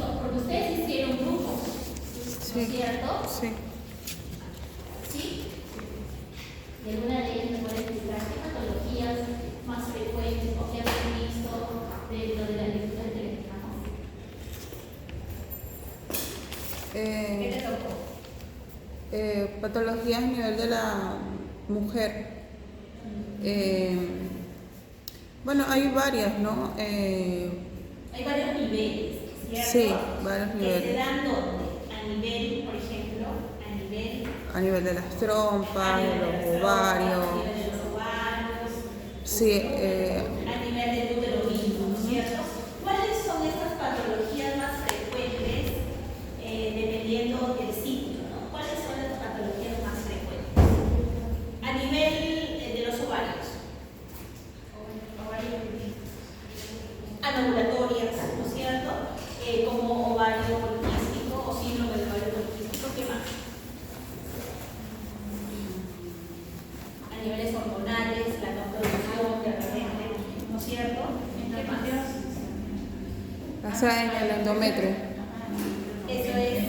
Listo, porque ustedes hicieron grupos, ¿no es cierto? Sí. ¿Sí? ¿Y alguna de ellas me puede explicar qué patologías más frecuentes o que han visto dentro de la lectura que les dejamos? ¿Qué te tocó? Patologías a nivel de la mujer. Bueno, hay varias, ¿no? Hay varios niveles, ¿cierto? Sí, varios ¿Que niveles. se dan dónde? A nivel, por ejemplo, A nivel de las trompas, de los a ovarios. nivel de los ovarios, Sí, a nivel del útero mismo, ¿no es cierto? ¿Cuáles son estas patologías más frecuentes dependiendo del sitio, ¿no? ¿Cuáles son las patologías más frecuentes? A nivel de los ovarios. Anovulatorias, ¿no es cierto? Como ovario poliquístico o síndrome del ovario poliquístico, ¿qué más? A niveles hormonales, la no producción de repente, ¿no es cierto? ¿Qué más? o sea, en el endometrio. Eso es.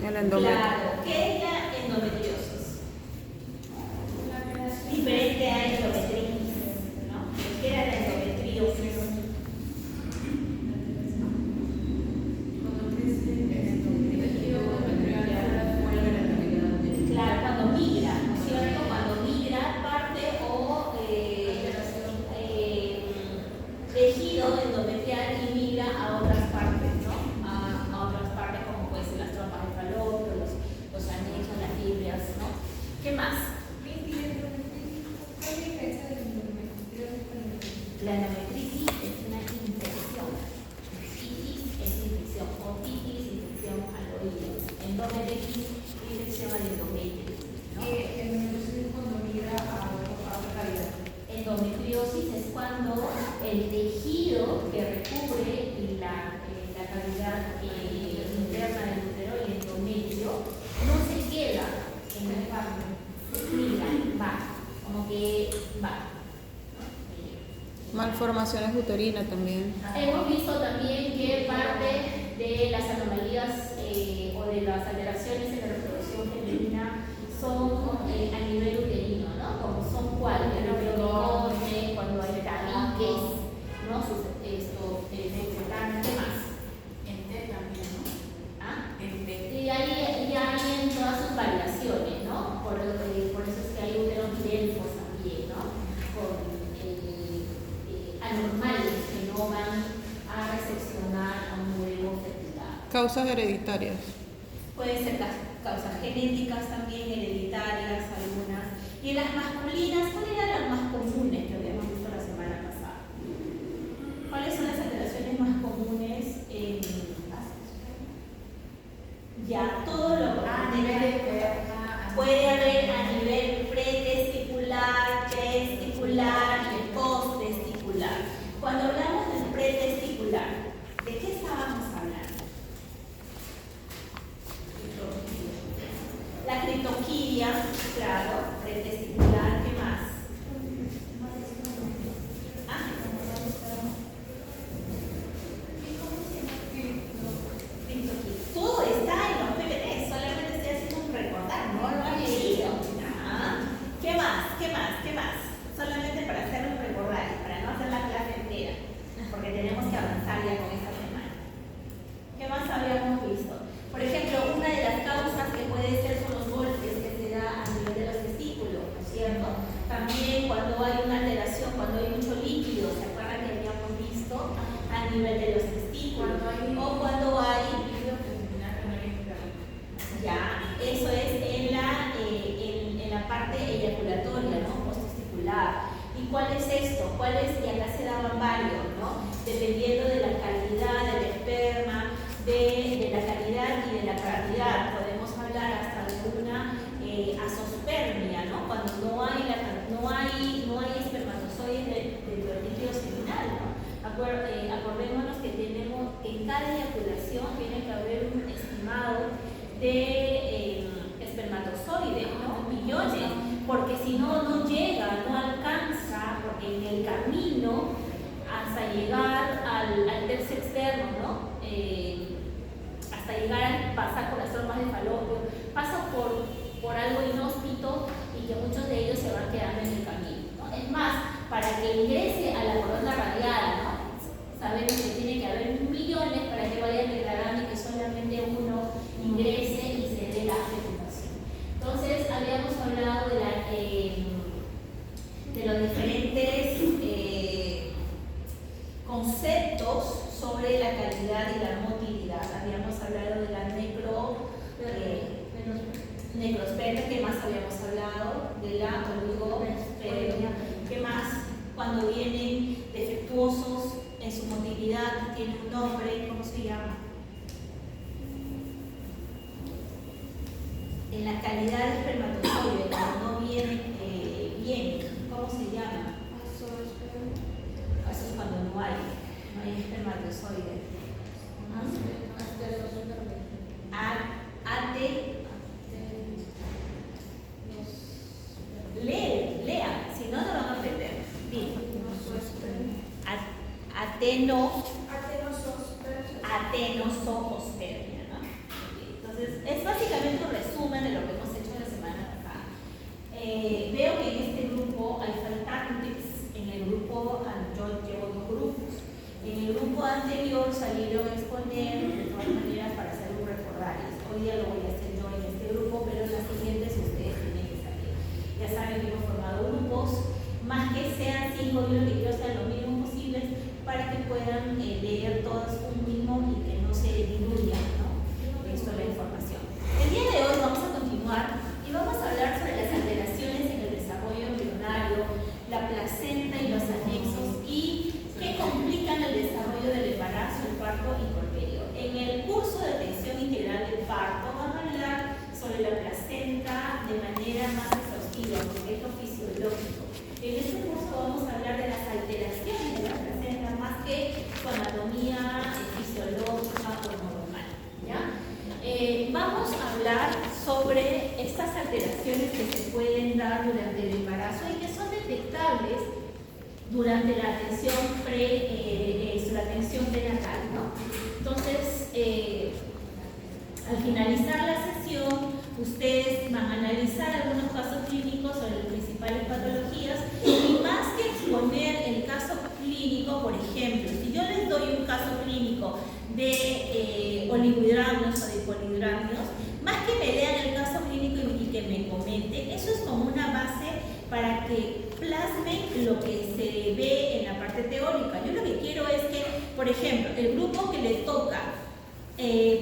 El endometrio. Claro. ¿Qué es la endometriosis? Diferente a endometritis, ¿no? ¿Qué era la endometriosis? Claro, cuando migra, ¿no es cierto? Cuando migra parte o tejido endometrial y migra a otras partes, ¿no? A otras partes como pueden ser las trompas de falopio, los anexos, las fibrias, ¿no? ¿Qué más? La endometritis es una infección. Itis es infección. Otitis, infección al oído. Endometritis, infección al endometrio, ¿no? Endometriosis es cuando el tejido que recubre la cavidad interna del útero y el endometrio no se queda en el parto, mira, va, como que va. Malformaciones uterinas también. Hemos visto también que parte de las anomalías o de las alteraciones en la reproducción femenina son a nivel uterino, ¿no? Como son cuáles, el endometrioma, cuando hay tabiques, ¿no? ¿Qué más? ¿Ah? Y ahí hay en todas sus variaciones, ¿no? Por eso es que hay úteros delfos también, ¿no? Con anormales que no van a recepcionar a un nuevo fertilidad. Causas hereditarias. Pueden ser causas genéticas también, hereditarias, algunas. Y en las masculinas, ¿cuáles eran las más comunes que habíamos visto la semana pasada? ¿Cuáles son las alteraciones más comunes en ya todo lo puede haber a nivel pretesticular, testicular y posttesticular? Cuando hablamos del pretesticular, ¿de qué estábamos hablando? La criptoquidia, claro, pretesticular, ¿qué más? ¿Ah? Todo está en los PPT, solamente estoy haciendo un recordar, no lo han leído. ¿Qué más? ¿Qué más? ¿Qué más? Solamente para hacer un recordar y para no hacer la clase entera, porque tenemos que avanzar ya con esta semana. ¿Qué más habíamos visto? Por ejemplo, una de las causas que puede ser son los golpes que se da a nivel de los testículos, ¿no es cierto? También cuando hay una alteración, cuando hay mucho líquido, ¿se acuerdan que habíamos visto? A nivel de los testículos. O cuando hay ya, eso es en la parte eyaculatoria, ¿no? Posttesticular. ¿Y cuál es esto? ¿Cuál es? Y acá se daban varios, ¿no? Dependiendo de la calidad del esperma, de la calidad y de la cantidad. Podemos hablar hasta de una asospermia, ¿no? Cuando no hay espermatozoides del líquido seminal, ¿no? Acordémonos que tenemos que en cada eyaculación tiene que haber un estimado de espermatozoides, ¿no? Millones, porque si no, no llega, no alcanza, porque en el camino hasta llegar al tercio externo, ¿no? calidad y la motilidad. Habíamos hablado de la necrospermia, ¿qué más habíamos hablado? De la oligospermia, ¿qué más? Cuando vienen defectuosos en su motilidad, tiene un nombre, ¿cómo se llama? En la calidad de espermatozoide, cuando no viene bien, ¿cómo se llama? Eso es cuando no hay espermatozoide. Lea, si no, no van a aprender. Bien. Atenosospermia, ¿no? Entonces, es básicamente un resumen de lo que hemos hecho la semana pasada. Veo que en este grupo hay faltantes. En el grupo, yo llevo 2 grupos. En el grupo anterior salieron a exponer, de todas maneras, para hacer un recordario. Hoy día lo voy a hacer yo en este grupo, pero en las siguientes ustedes tienen que salir. Ya saben que hemos formado grupos, más que sean 5, yo lo que quiero sean lo mínimo posibles para que puedan leer todos un mismo y que no se diluya, ¿no? Esto es la información. El día de hoy vamos a continuar y vamos a hablar sobre las alteraciones en el desarrollo embrionario, la placenta y los anexos y qué complican el desarrollo del embarazo, el parto y puerperio. En el curso de atención integral del parto vamos a hablar sobre la placenta de manera más exhaustiva, porque es lo fisiológico. En este curso vamos a hablar de las alteraciones de la placenta más que su anatomía fisiológica o normal, ¿ya? Vamos a hablar sobre estas alteraciones que se pueden dar durante el embarazo y que son detectables durante la atención prenatal, ¿no? Entonces, al finalizar la sesión, ustedes van a analizar algunos casos clínicos sobre las principales patologías y más que exponer el caso clínico, por ejemplo, si yo les doy un caso clínico de oligohidramios o de polihidramios, más que me lean el caso clínico y que me comenten, eso es como una base para que plasmen lo que se ve en la parte teórica. Yo lo que quiero es que, por ejemplo, el grupo que le toca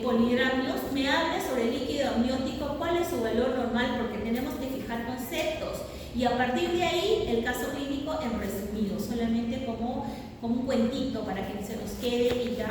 polihidramios me hable sobre el líquido amniótico, cuál es su valor normal, porque tenemos que fijar conceptos y a partir de ahí el caso clínico en resumido, solamente como un cuentito para que se nos quede y ya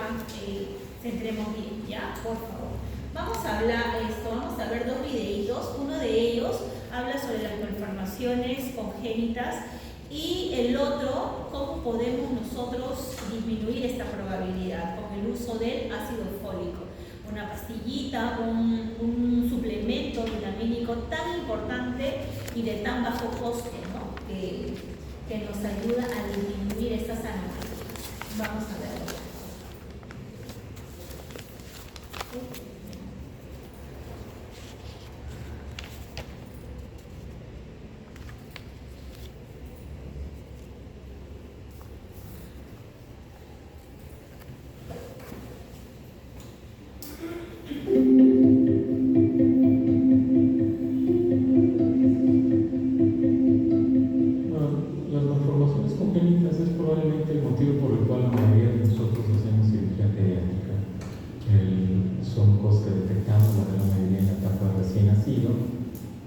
centremos bien, ¿ya? Por favor. Vamos a hablar vamos a ver 2 videitos. Uno de ellos habla sobre las malformaciones congénitas y el otro, cómo podemos nosotros disminuir esta probabilidad con el uso del ácido fólico. Una pastillita, un suplemento vitamínico tan importante y de tan bajo coste, ¿no? que nos ayuda a disminuir estas anomalias. Vamos a verlo. Las malformaciones congénitas es probablemente el motivo por el cual la mayoría de nosotros hacemos cirugía pediátrica. Son cosas que detectamos la gran mayoría en la etapa de recién nacido.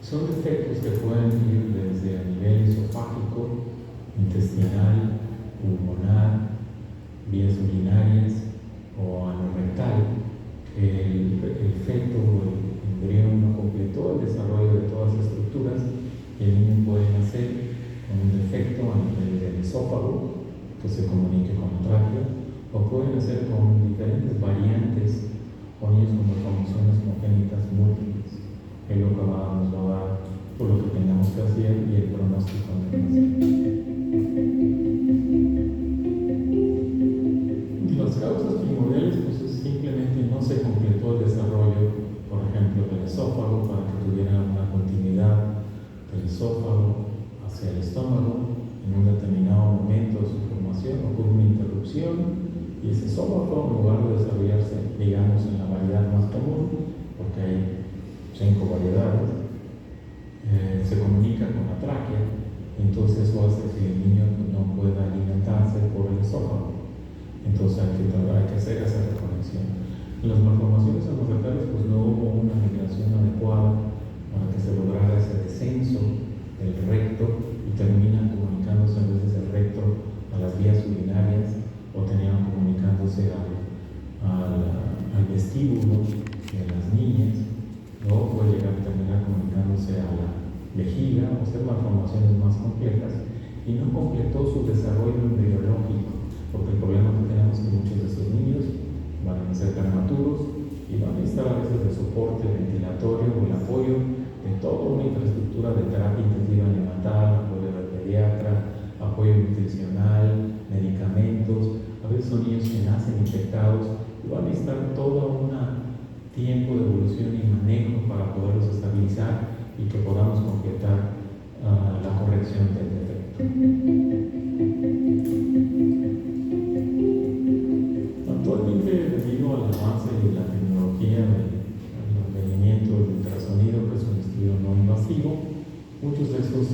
Son defectos que pueden ir desde a nivel esofágico, intestinal, pulmonar, vías urinarias o anorrectal. El feto o el embrión no completó el desarrollo de todas las estructuras y el niño puede nacer con un defecto a nivel del esófago que se comunique con la tráquea, o pueden hacer con diferentes variantes o niños con malformaciones congénitas múltiples. Es lo que nos va a dar por lo que tengamos que hacer y el pronóstico de las causas primordiales pues es simplemente no se completó el desarrollo, por ejemplo, del esófago para que tuviera una continuidad del esófago hacia el estómago. En un determinado momento de su formación ocurre una interrupción y ese esófago, en lugar de desarrollarse, digamos, en la variedad más común, porque hay 5 variedades, se comunica con la tráquea, entonces eso hace que el niño no pueda alimentarse por el esófago. Entonces hay que hacer esa reconexión. En las malformaciones anorrectales pues no hubo una migración adecuada para que se lograra ese descenso del recto y terminan comunicándose a veces el recto a las vías urinarias o terminan comunicándose al vestíbulo de las niñas, o puede llegar a terminar comunicándose a la vejiga o ser malformaciones más complejas y no completó su desarrollo embriológico, porque el problema que tenemos es que muchos de estos niños van a ser prematuros y van a necesitar a veces de soporte ventilatorio o el apoyo de toda una infraestructura de terapia intensiva neonatal, apoyo del pediatra, apoyo nutricional, medicamentos. A veces son niños que nacen infectados y van a necesitar todo un tiempo de evolución y manejo para poderlos estabilizar y que podamos completar la corrección del defecto. Actualmente, debido al avance de la tecnología del mantenimiento del ultrasonido, que es un estudio no invasivo, muchas de estas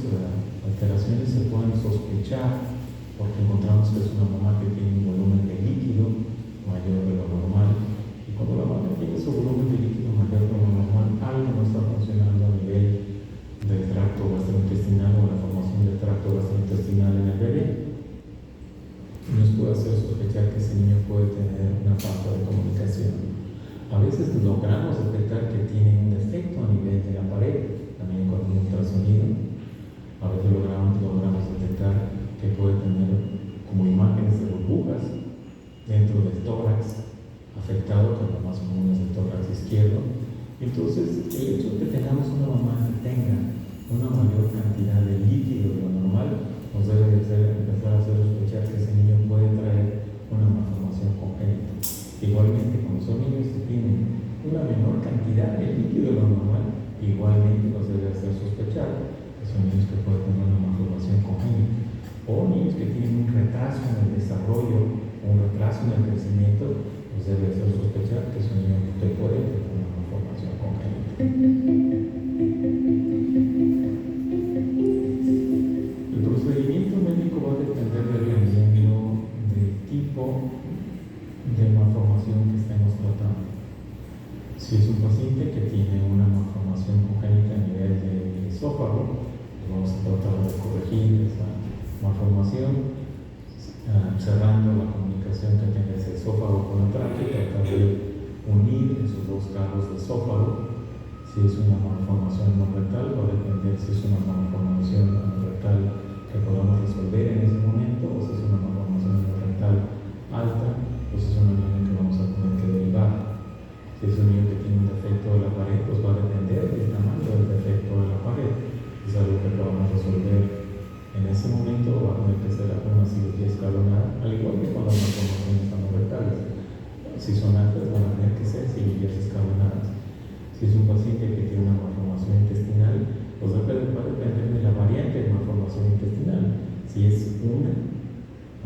alteraciones se pueden sospechar porque encontramos que es una mamá que tiene un volumen de líquido mayor de lo normal, y cuando la madre tiene su volumen de líquido mayor de lo normal, algo no está funcionando a nivel del tracto gastrointestinal o la formación del tracto gastrointestinal en el bebé. Nos puede hacer sospechar que ese niño puede tener una falta de comunicación. A veces logramos detectar que tiene un defecto a nivel de la pared, también con un ultrasonido. A veces logramos detectar que puede tener como imágenes de burbujas dentro del tórax afectado, que lo más común es el tórax izquierdo. Entonces, el hecho de que tengamos una mamá que tenga una mayor cantidad de líquido de lo normal nos debe empezar a hacer sospechar que ese niño puede traer una malformación congénita. Igualmente, cuando son niños que tienen una menor cantidad de líquido de lo normal, igualmente nos debe hacer sospechar que son niños que pueden tener una malformación congénita, o niños que tienen un retraso en el desarrollo o un retraso en el crecimiento, nos debe hacer sospechar que son niños que pueden tener una malformación congénita. El procedimiento médico va a depender dependiendo del tipo de malformación que estemos tratando. Si es un paciente que tiene una malformación congénita a nivel del esófago, vamos a tratar de corregir esa malformación, cerrando la comunicación que tenga ese esófago con la tráquea, tratar de unir esos dos carros de esófago. Si es una malformación no rectal, va a depender si es una malformación no rectal que podamos resolver en ese momento, o si es una malformación no rectal alta, pues es una niña que vamos a tener que derivar. Si es un niño que tiene un defecto de la pared, pues va a depender del tamaño del defecto de la pared. Es algo que podamos resolver en ese momento, va a tener que ser una cirugía escalonada, al igual que con las malformaciones anorectales. Si son altas, van a tener que ser cirugías escalonadas. Si es un paciente que tiene una malformación intestinal, pues va a depender de la variante de malformación intestinal. Si es una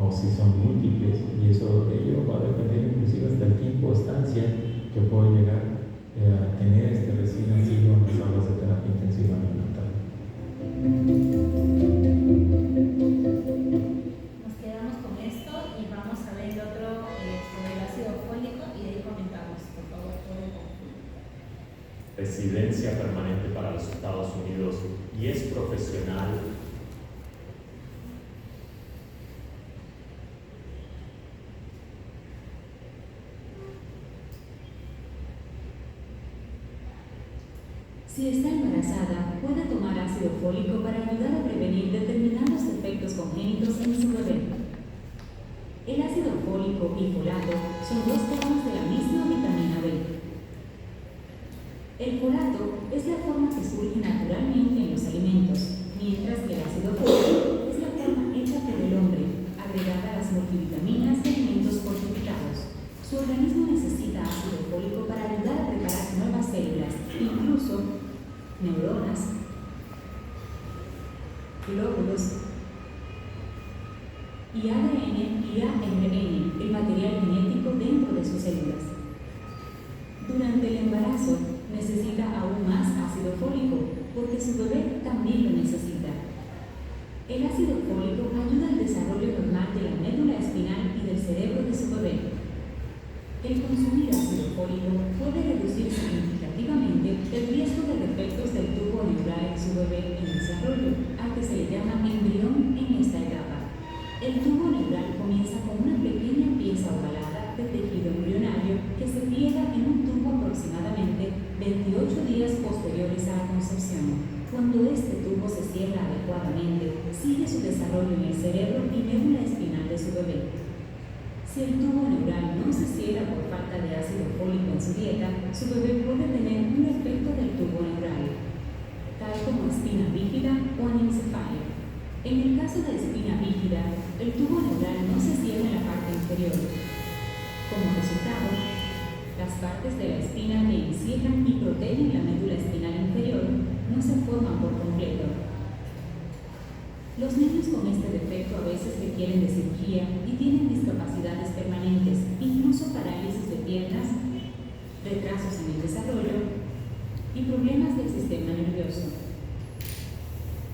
o si son múltiples, y ello va a depender inclusive hasta el tiempo de estancia que puede llegar a tener este recién nacido en las salas de terapia intensiva neonatal. Nos quedamos con esto y vamos a ver otro sobre el ácido fólico y de ahí comentamos, por favor, todo el conjunto. Residencia permanente para los Estados Unidos y es profesional. Si está embarazada, puede tomar ácido fólico para ayudar a prevenir determinados defectos congénitos en su bebé. El ácido fólico y folato son dos formas de la misma vitamina B. El folato es la forma que surge naturalmente en los alimentos, mientras que el ácido fólico es la forma hecha por el hombre, agregada a las multivitaminas de alimentos fortificados. Su organismo necesita ácido fólico para ayudar a preparar nuevas células, incluso neuronas, glóbulos y ADN y ARN, el material genético dentro de sus células. Durante el embarazo, necesita aún más ácido fólico, porque su bebé también lo necesita. El ácido fólico ayuda al desarrollo normal de la médula espinal y del cerebro de su bebé. El consumir ácido fólico puede reducir significativamente el riesgo de defectos del tubo neural en su bebé en desarrollo, al que se le llama embrión en esta etapa. El tubo neural comienza con una pequeña pieza ovalada de tejido embrionario que se pliega en un tubo aproximadamente 28 días posteriores a la concepción. Cuando este tubo se cierra adecuadamente, sigue su desarrollo en el cerebro y médula espinal de su bebé. Si el tubo neural no se cierra por falta de ácido fólico en su dieta, su bebé puede tener un efecto del tubo neural, tal como espina bífida o anencefalia. En el caso de espina bífida, el tubo neural no se cierra en la parte inferior. Como resultado, las partes de la espina que encierran y protegen la médula espinal inferior no se forman por completo. Los niños con este defecto a veces requieren de cirugía y tienen discapacidades permanentes, incluso parálisis de piernas, retrasos en el desarrollo y problemas del sistema nervioso.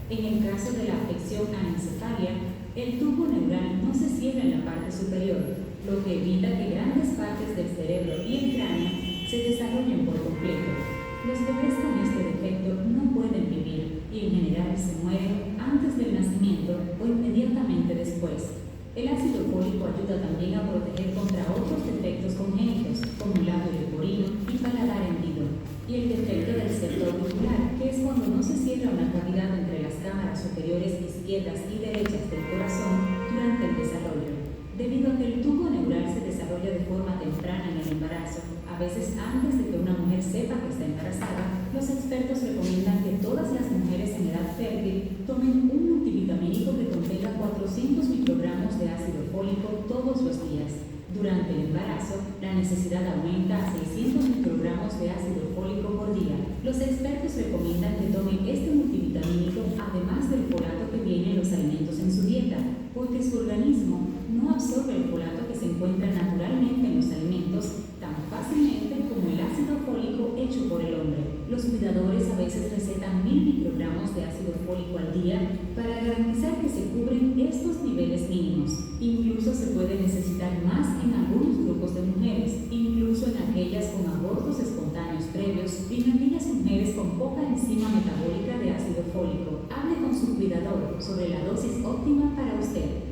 En el caso de la afección anencefalia, el tubo neural no se cierra en la parte superior, lo que evita que grandes partes del cerebro y el cráneo se desarrollen por completo. Los bebés con este defecto no pueden vivir y en general se mueren antes del nacimiento o inmediatamente después. El ácido fólico ayuda también a proteger contra otros defectos congénitos, como labio leporino y paladar hendido, y el defecto del septo auricular, que es cuando no se cierra una cavidad entre las cámaras superiores izquierdas y derechas del corazón durante el desarrollo. Debido a que el tubo neural se desarrolla de forma temprana en el embarazo, a veces antes de que una mujer sepa que está embarazada, los expertos recomiendan que todas las mujeres en edad fértil tomen un multivitamínico que contenga 400 microgramos de ácido fólico todos los días. Durante el embarazo, la necesidad aumenta a 600 microgramos de ácido fólico por día. Los expertos recomiendan que tomen este multivitamínico además del folato que viene en los alimentos en su dieta, porque su organismo no absorbe el folato que se encuentra naturalmente en los alimentos tan fácilmente como el ácido fólico hecho por el hombre. Los cuidadores a veces recetan 1000 microgramos de ácido fólico al día para garantizar que se cubren estos niveles mínimos. Incluso se puede necesitar más en algunos grupos de mujeres, incluso en aquellas con abortos espontáneos previos y en aquellas mujeres con poca enzima metabólica de ácido fólico. Hable con su cuidador sobre la dosis óptima para usted.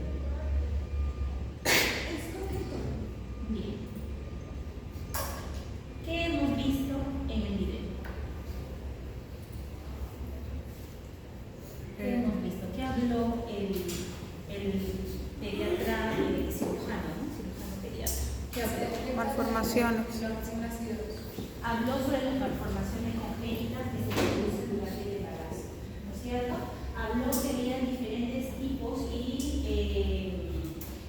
Bien. ¿Qué hemos visto en el video? ¿Qué hemos visto? ¿Qué habló el pediatra cirujano, ¿no? Cirujano pediatra? ¿Qué habló? Malformaciones. Habló sobre las malformaciones congénitas que se producen durante el embarazo, ¿no es cierto? Habló que había diferentes tipos y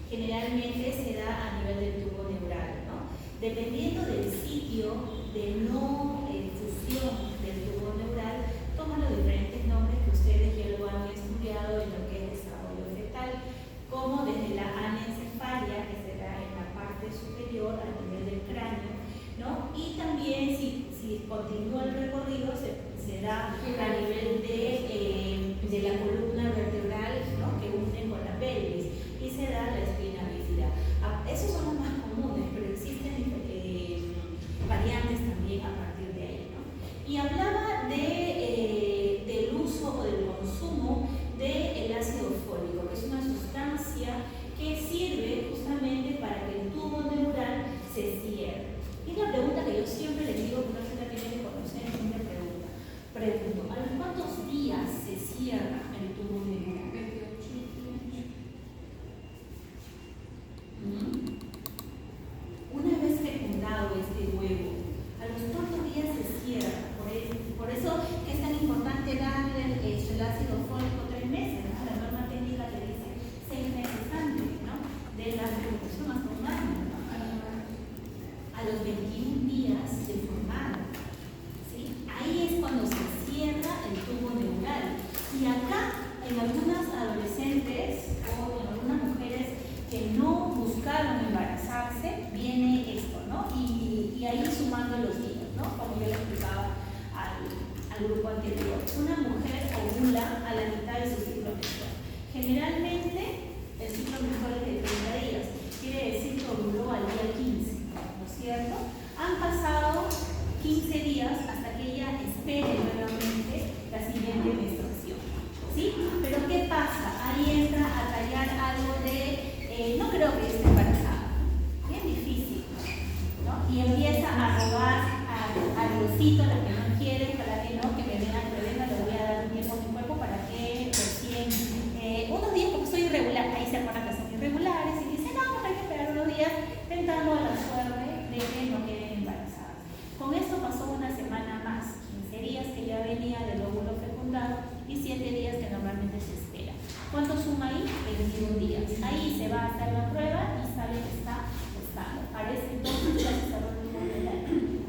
generalmente se da a nivel del tubo neural, ¿no? Dependiendo del sitio de no fusión del tubo neural, toma los diferentes nombres que ustedes ya lo han estudiado en lo que es desarrollo fetal, como desde la anencefalia, que se da en la parte superior a nivel del cráneo, ¿no? Y también si continúa el recorrido se da a nivel de la columna vertebral, ¿no? Que une con la pelvis, y se da la espina bífida. Esos son los más comunes, pero existen variantes también a partir de ahí, ¿no? Y hablaba del uso o del consumo del ácido fólico, que es una sustancia que sirve justamente para que el tubo neural se cierre. Y es la pregunta que yo siempre les digo que una persona tiene que conocer, siempre pregunto, ¿a los cuántos días se cierra el tubo neural? 28 días. Una vez fecundado este huevo, ¿a los cuántos días se cierra? Por eso que es tan importante darle el ácido fólico 3 meses, ¿no? La norma técnica le dice 6 meses antes, ¿no? De la reproducción más normal, ¿no? A los 21 días de formado, ¿sí? Ahí es cuando se cierra el tubo neural. Y acá, en algunas adolescentes o en algunas mujeres que no buscaron embarazarse, viene esto, ¿no? Y ahí sumando los días, ¿no? Como yo le explicaba al grupo anterior. Una mujer ovula a la mitad de su ciclo menstrual. Generalmente el ciclo menstrual es de 30 días, quiere decir que ovuló al día 15, ¿no es cierto? Han pasado 15 días hasta que ella espere nuevamente la siguiente menstruación, ¿sí? Pero ¿qué pasa? Ahí entra a tallar algo de, no creo que esté embarazada, bien difícil, ¿no? Y empieza a robar a Diosito, la que no quiere, para que no, que me vengan, le voy a dar un tiempo a mi cuerpo para que recién, unos días, porque soy irregular, ahí se acuerdan que son irregulares, y dicen, no, hay que esperar unos días, tentando a la suerte de que no queden embarazadas. Con eso pasó una semana más, 15 días que ya venía del óvulo fecundado y 7 días que normalmente se espera. ¿Cuánto suma ahí? 21 días. Ahí se va a hacer la prueba y sale que está gestando. Para ese entonces ya se cerró el número del año.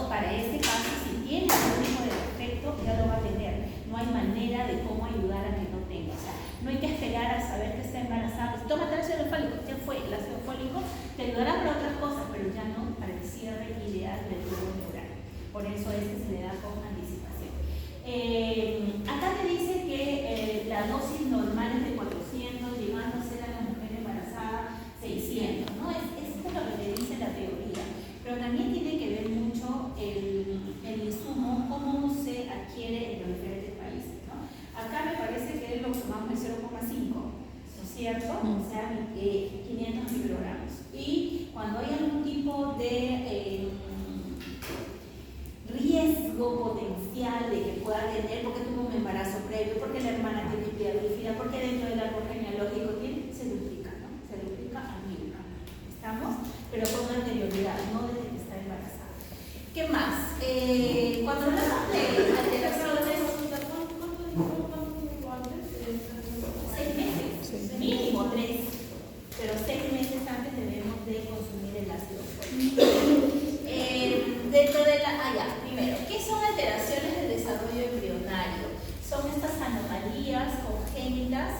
Para este caso, si tiene algún tipo de defecto, ya lo va a tener. No hay manera de cómo ayudar a que no tenga. O sea, no hay que esperar a saber que está embarazada. Tómate el ácido fólico, ya fue. El ácido fólico te ayudará para otras cosas, pero ya no para el cierre ideal del tubo neural. Por eso se le da con anticipación. Acá te dice que la dosis normal es de 400, llegando a ser a la mujer embarazada 600, ¿no? Esto es lo que te dice la teoría. Pero también tiene que ver mucho el insumo, cómo se adquiere en los diferentes países, ¿no? Acá me parece que lo tomamos el 0,5, ¿no es cierto? O sea, 500 microgramos. Y cuando hay algún tipo de riesgo potencial de que pueda tener, porque tuvo un embarazo previo, porque la hermana tiene piedra bífida, porque dentro del árbol genealógico se duplica, ¿no? Se duplica a 1000. ¿Estamos? Pero con anterioridad, no desde que está embarazada. ¿Qué más? Cuando hablamos de alteraciones, 6 meses, mínimo 3, pero 6 meses antes debemos de consumir el ácido fólico. Dentro de primero, ¿qué son alteraciones del desarrollo embrionario? Son estas anomalías congénitas,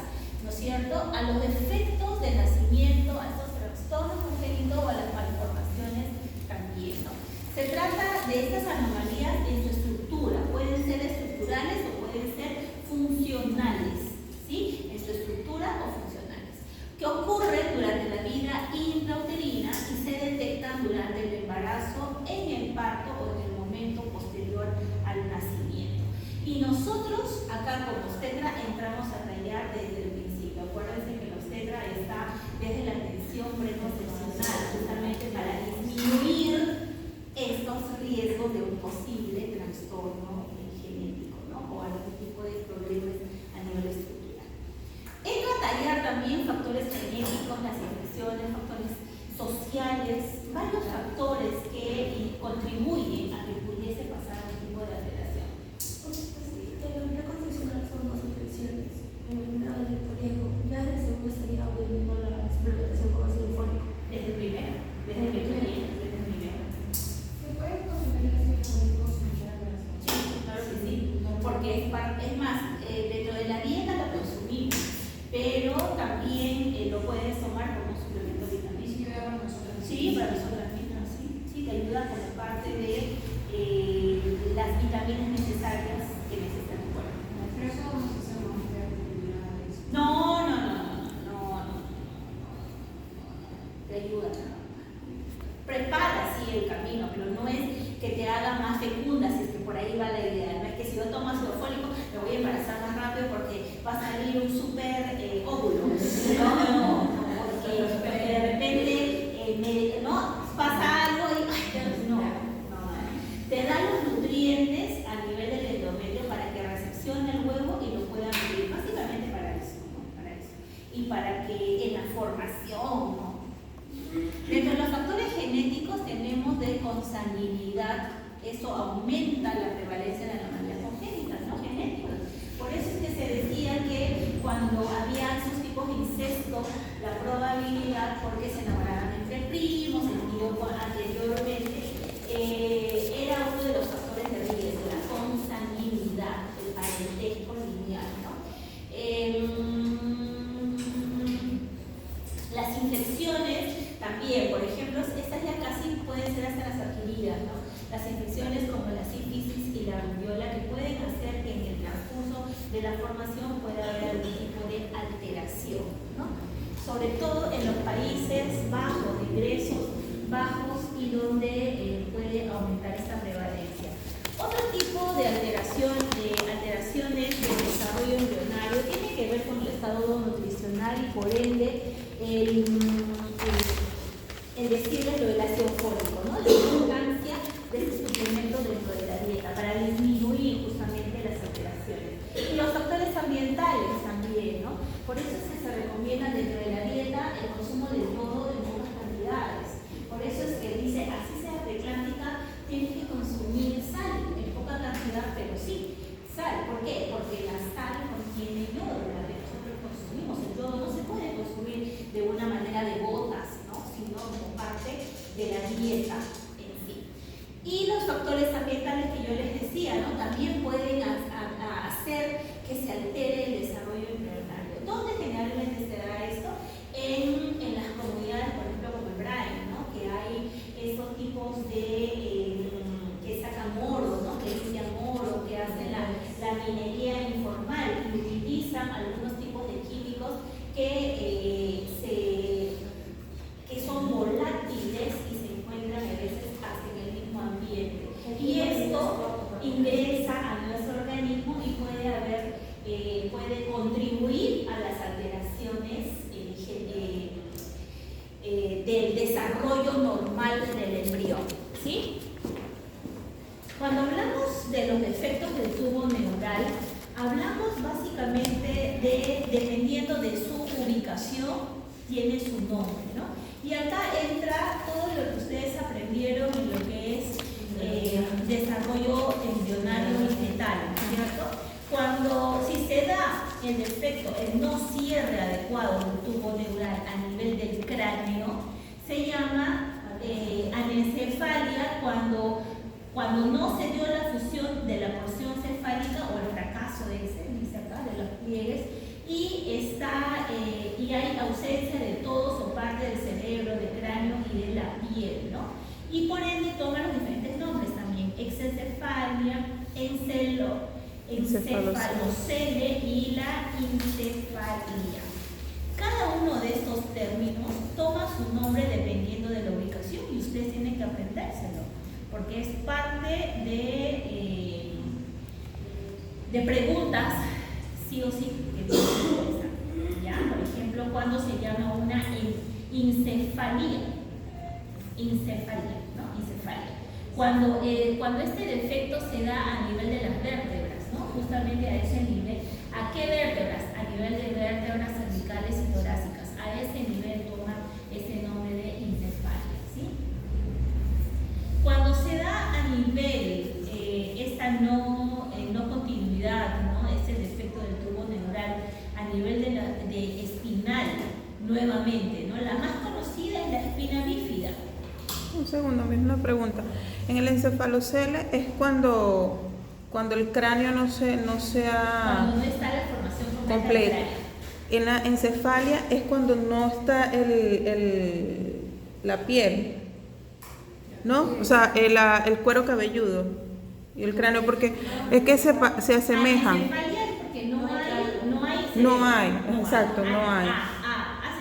¿no es cierto?, a los defectos de nacimiento, a estos trastornos congénitos o a las malformaciones también, ¿no? Se trata de estas anomalías en su estructura, pueden ser estructurales o pueden ser funcionales, ¿sí? En su estructura o funcionales, que ocurren durante la vida intrauterina y se detectan durante el embarazo, en el parto o en el momento posterior al nacimiento. Y nosotros, acá como obstetra, entramos a tallar desde el principio. Acuérdense que la obstetra está desde la atención preconcepcional, justamente para disminuir estos riesgos de un posible trastorno genético, ¿no? O algún tipo de problemas a nivel estructural. Entra a tallar también factores genéticos, las infecciones, factores sociales, varios factores que contribuyen a que pudiese pasar un tipo de alteración. La concepcional son 2 infecciones. En el grado de riesgo, ya desde el segundo estaría volviendo la suplementación con ácido fólico. Desde el primero, desde que comienza, desde el primero. ¿Se puede consumir el ácido fólico sin la operación? Sí, claro que sí, porque es más, dentro de la dieta lo consumimos, pero también lo puedes tomar como suplemento vitamínico. Sí, para nosotras mismas, sí, te ayuda con la parte de las vitaminas necesarias que necesita tu cuerpo. Pero eso vamos a hacer más actividades. No. Te ayuda. Prepara sí el camino, pero no es que te haga más fecunda, si es que por ahí va la idea. No es que si yo tomo ácido fólico me voy a embarazar más rápido porque va a salir un súper óvulo. No, porque de repente pasa algo y no. Te da los nutrientes a nivel del endometrio para que recepcione el huevo y lo pueda vivir, básicamente para eso, ¿no? Para eso. Y para que en la formación, ¿no? Dentro de los factores genéticos tenemos de consanguinidad, eso aumenta la prevalencia de anomalías congénitas, ¿no? Genéticas. Por eso es que se decía que cuando había esos tipos de incesto, la probabilidad porque se enamoraban entre primos, el tío anteriormente, era uno de los factores de riesgo, la consanguinidad, el parentesco lineal, ¿no? Las infecciones también, por ejemplo, estas ya casi pueden ser hasta las adquiridas, ¿no? Las infecciones como la sífilis y la rubiola que pueden hacer que en el transcurso de la formación pueda haber sobre todo en los países bajos, de ingresos bajos y donde puede aumentar esta prevalencia. Otro tipo de alteraciones del desarrollo embrionario tiene que ver con el estado nutricional y por ende el decirles lo del ácido fólico, ¿no? La importancia de este suplemento dentro de la dieta para disminuir justamente las alteraciones. Y los factores ambientales también, ¿no? Por eso es que se recomienda dentro de la dieta el consumo de yodo en pocas cantidades. Por eso es que dice, así sea preeclámptica, tienes que consumir sal en poca cantidad, pero sí, sal. ¿Por qué? Porque la sal contiene yodo, la que nosotros consumimos. El yodo no se puede consumir de una manera de gotas, ¿no? Sino como parte de la dieta en sí. Y los factores ambientales que yo les decía, ¿no? También pueden hacer que se altere el desarrollo embrionario. ¿Dónde generalmente se da esto? En las comunidades, por ejemplo, como el Brain, ¿no? Que hay estos tipos de que sacan oro, ¿no? Que limpian oro, que hacen la minería informal y utilizan algunos tipos de químicos que son volátiles y se encuentran a veces hasta en el mismo ambiente. Y esto ingresa a nuestro organismo y puede contribuir a las alteraciones del desarrollo normal del embrión, ¿sí? Cuando hablamos de los defectos del tubo neural, hablamos básicamente de, dependiendo de su ubicación, tiene su nombre, ¿no? Y acá entra todo lo que ustedes aprendieron en lo que es desarrollo embrionario y fetal, ¿cierto? Si se da el defecto, el no cierre adecuado del tubo neural a nivel del cráneo, se llama anencefalia cuando no se dio la fusión de la porción cefálica o el fracaso de ese, dice acá, de los pliegues, y hay ausencia de todos o parte del cerebro, del cráneo y de la piel, ¿no? Y por ende toman los diferentes nombres también, exencefalia, encefalocele y la encefalia. Cada uno de estos términos toma su nombre dependiendo de la ubicación y ustedes tienen que aprendérselo, porque es parte de preguntas, sí o sí, que tienen respuesta. ¿Ya? Por ejemplo, cuando se llama una encefalia, ¿no? Encefalia. Cuando este defecto se da a nivel de las vértebras, ¿no? Justamente a ese nivel. ¿A qué vértebras? A nivel de vértebras cervicales y torácicas. A ese nivel toma ese nombre de encefalia, ¿sí? Cuando se da a nivel esta no continuidad, ¿no? Este defecto del tubo neural a nivel de espinal, nuevamente, ¿no? La más conocida es la espina bífida. Un segundo, misma pregunta. En el encefalocele es cuando el cráneo no sea cuando no está la formación completa. En la encefalia es cuando no está la piel, ¿no? O sea, el cuero cabelludo y el cráneo, porque es que se asemejan. Encefalia es porque no hay No hay, exacto, no hay.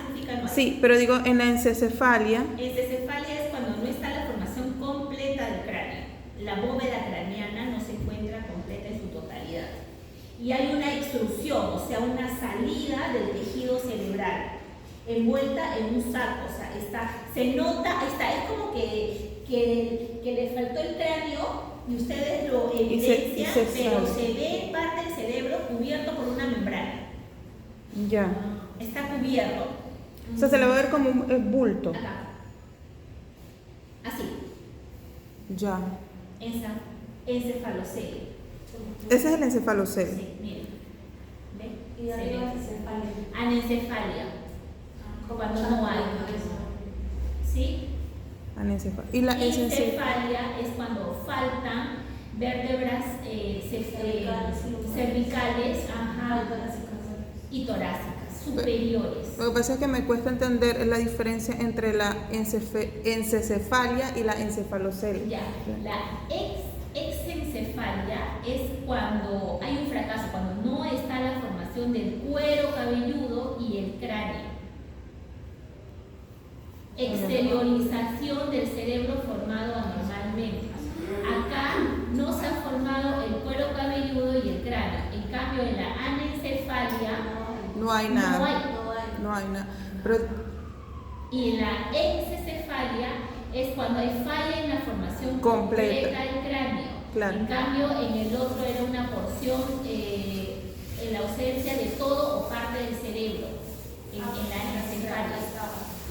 significa no hay. Sí, pero digo, en la encefalia. Encefalia es cuando no está la formación completa del cráneo. La bóveda craneana no se encuentra completa en su totalidad. Y hay una extrusión, o sea, una salida del tejido cerebral, envuelta en un saco, o sea, se nota, es como que le faltó el cráneo y ustedes lo evidencian, pero se ve parte del cerebro cubierto por una membrana. Ya. Está cubierto. O sea, se le va a ver como un bulto. Acá. Así. Ya. Encefalocele. Ese es el encefalocele. Sí, miren. ¿Ve? Y de arriba es encefalia. Anencefalia. Cuando no hay. ¿Sí? Anencefalia. Y la Encefalia es cuando faltan vértebras cervicales, y torácicas superiores. Lo que pasa es que me cuesta entender la diferencia entre la encefalia y la encefalocele. Ya, la exencefalia es cuando hay un fracaso, cuando no está la formación del cuero cabelludo y el cráneo. exteriorización del cerebro formado anormalmente. Acá no se ha formado el cuero cabelludo y el cráneo. En cambio, en la anencefalia No hay nada. no hay. Pero Y en la exencefalia es cuando hay falla en la formación Completa. del cráneo. Claro. En cambio, en el otro era una porción, en la ausencia de todo o parte del cerebro. En la anencefalia.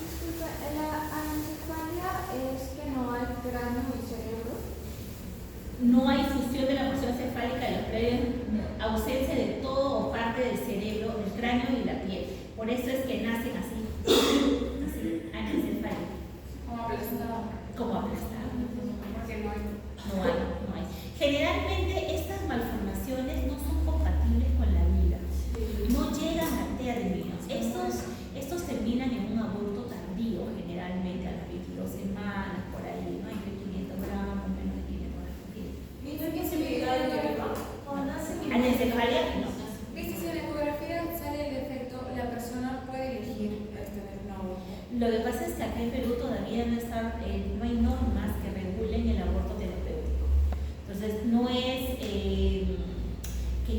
Disculpa, la anencefalia es que no hay cráneo y cerebro. No hay fusión de la porción cefálica de los plebes, ausencia de todo o parte del cerebro, del cráneo y la piel. Por eso es que nacen así, anencefalia. Como aplastado. Como aplastado. Porque no hay. No hay. Generalmente estas malformaciones no son compatibles con la vida. No llegan a término. Estos terminan en un aborto tardío, generalmente a las 22 semanas, por ahí, ¿no? Entre 500 gramos, menos de 500 gramos. ¿Y no hay posibilidad de que cuando nace Anencefalia, no. Viste, si en la ecografía sale el defecto, la persona puede elegir tener un aborto. Lo que pasa es que acá en Perú todavía no hay normas que regulen el aborto terapéutico. Entonces no es que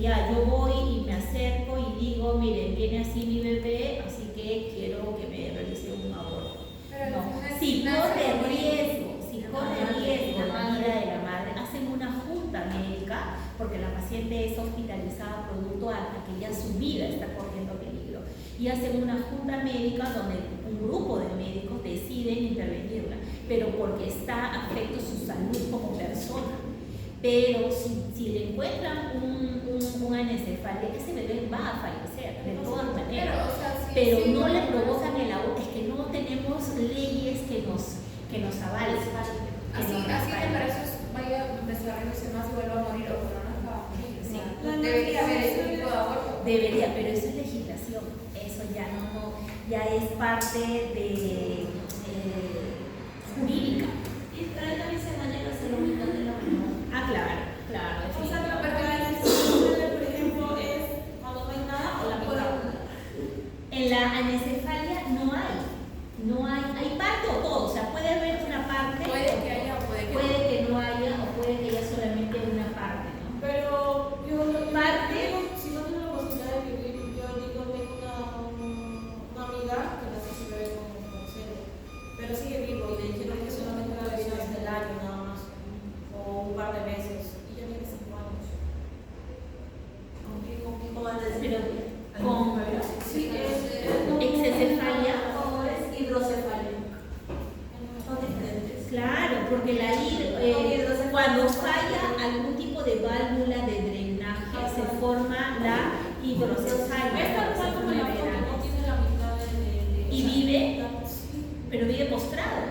ya yo voy y me acerco y digo, miren, viene así mi bebé, así que quiero que me realice un aborto. Pero No, entonces, si nace corre el riesgo la vida de la madre, hacen una junta médica porque la paciente es hospitalizada producto a que ya su vida está corriendo peligro. Y hacen una junta médica donde un grupo de médicos deciden intervenirla, pero porque está afecto su salud como persona. Pero si le encuentran un anencefalia, ese bebé va a fallecer de todas maneras. Pero no le provocan el aborto, es que no tenemos leyes que nos avalen. Así de embarazos vaya desarrollándose más y vuelva a morir o no va a morir. Sí. Debería haber ese tipo de aborto. Debería, pero eso es legislación, eso ya es parte de jurídica. Y pero ahí también se daña la salud mental de la mujer. Ah, claro, O sea, definitivamente. pero la anestesia, por ejemplo, es cuando no hay nada o la mitad. En la anencefalia no hay parte o todo, o sea, puede haber una parte, Puede que haya o puede que no. puede que no haya o puede que haya solamente una parte, ¿no? Pero yo Parte. si no tengo la posibilidad de vivir, yo digo, tengo una amiga que nació sin bebé con cero, pero sigue vivo y le dijeron que solamente va a vivir hasta el año nada más, o un par de meses, y ya tiene 5 años. ¿Cómo antes? Pero con Sí, exencefalia. o es hidrocefalia. Son diferentes. Claro, porque cuando falla algún tipo de válvula de drenaje se forma la hidrocefalia. Es tal cual como la foto, no tiene la mitad de ¿Y vive? Sí. Pero vive postrado.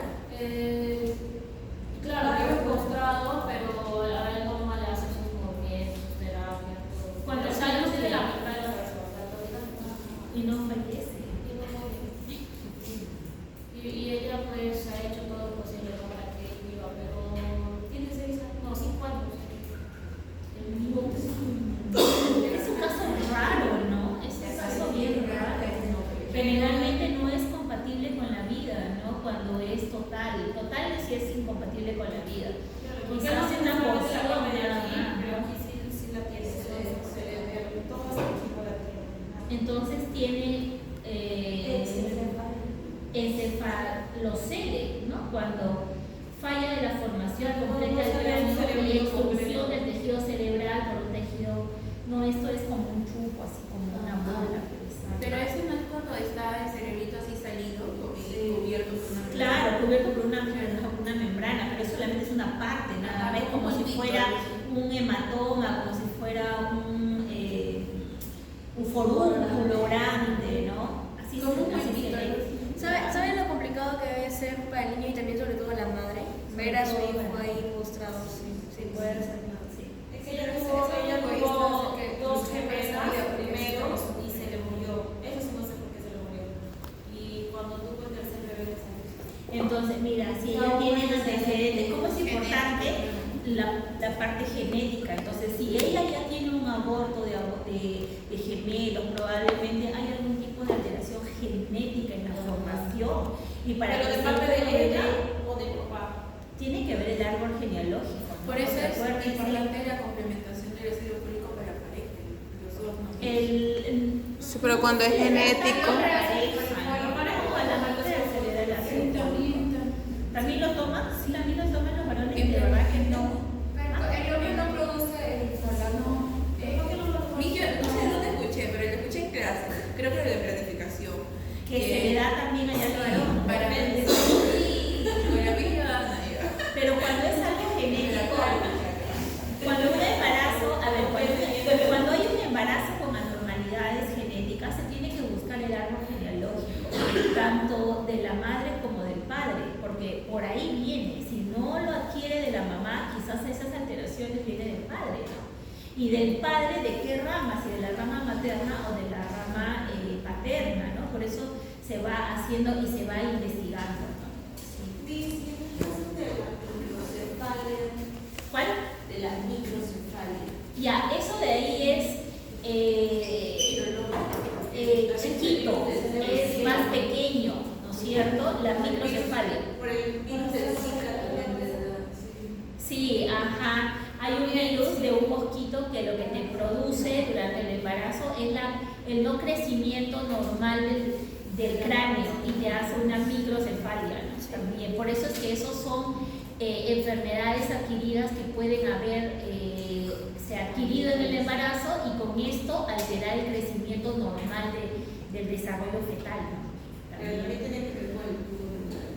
Claro, vive postrado, pero a ver cómo le hace sus movimientos, terapia, todo. ¿Cuántos Pero años tiene tiene? la mitad de la persona, Y no fallece. y ella pues ha hecho todo lo posible para que viva, pero tiene 6 años, no, 5 años. Es un caso raro, ¿no? Es un caso bien raro. Generalmente no es compatible con la vida, ¿no? Cuando es total. Total sí es incompatible con la vida. Quizás una porción nada más. Pero aquí sí la tiene, todo este equipo la tiene. Entonces tiene encefalocele, ¿no? Cuando falla de la formación completa del cráneo y expulsión del tejido cerebral por un tejido. No, esto es como un chupo, así como una bola. Pero eso no es cuando está el cerebrito así salido, cubierto por una Claro, cubierto por una membrana, pero eso solamente es una parte, nada más, como si fuera un hematoma, como si fuera un forúnculo grande, ¿no? Así Como un así huevito, se ve. ¿Saben lo complicado que debe ser para el niño y también sobre todo la madre? Ver a su hijo ahí postrado sin poder hacer nada. Sí. Es que ella tuvo 2 gemelas primero y se le murió. Eso sí no sé por qué se le murió. Y cuando tuvo el tercer bebé desapareció. Entonces, mira, si ella tiene antecedentes, ¿cómo es importante la parte genética? Entonces, si ella ya tiene un aborto de gemelos, probablemente hay algún tipo tipo de alteración genética en la formación. Y para Pero que de se parte de pueda- ella o de papá. tiene que ver el árbol genealógico, ¿no? Por eso Porque es acuérdense, importante la complementación del ácido fólico para pareja, los dos no. Sí, pero cuando es genético. A la mujer se le da el ácido. ¿También lo toman? Sí, también lo toman los varones. De verdad que no. Pero el hombre no produce el folano. ¿Por qué no lo Miguel, no sé dónde escuché, pero lo escuché en clase. Creo que lo de planificación. Que se le da también allá al varón. Para Depende. Pero cuando es algo genético, cuando un embarazo, a ver, cuando hay un embarazo con anormalidades genéticas, se tiene que buscar el árbol genealógico, tanto de la madre como del padre, porque por ahí viene. Si no lo adquiere de la mamá, quizás esas alteraciones vienen del padre, ¿no? Y del padre, ¿de qué rama? Si de la rama materna o de la rama paterna, ¿no? Por eso se va haciendo y se va investigando, ¿no? Sí. ¿Cuál? De la microcefalia. Ya, eso de ahí es chiquito, es más pequeño, ¿no es cierto? La microcefalia. Por el virus del Zika también. Sí, ajá. Hay un virus de un mosquito que lo que te produce durante el embarazo es el no crecimiento normal del cráneo y te hace una microcefalia, ¿no? También. Por eso es que esos son enfermedades adquiridas que pueden se adquirido en el embarazo y con esto alterar el crecimiento normal del desarrollo fetal, ¿no? Pero también tiene que ver con el tubo dental.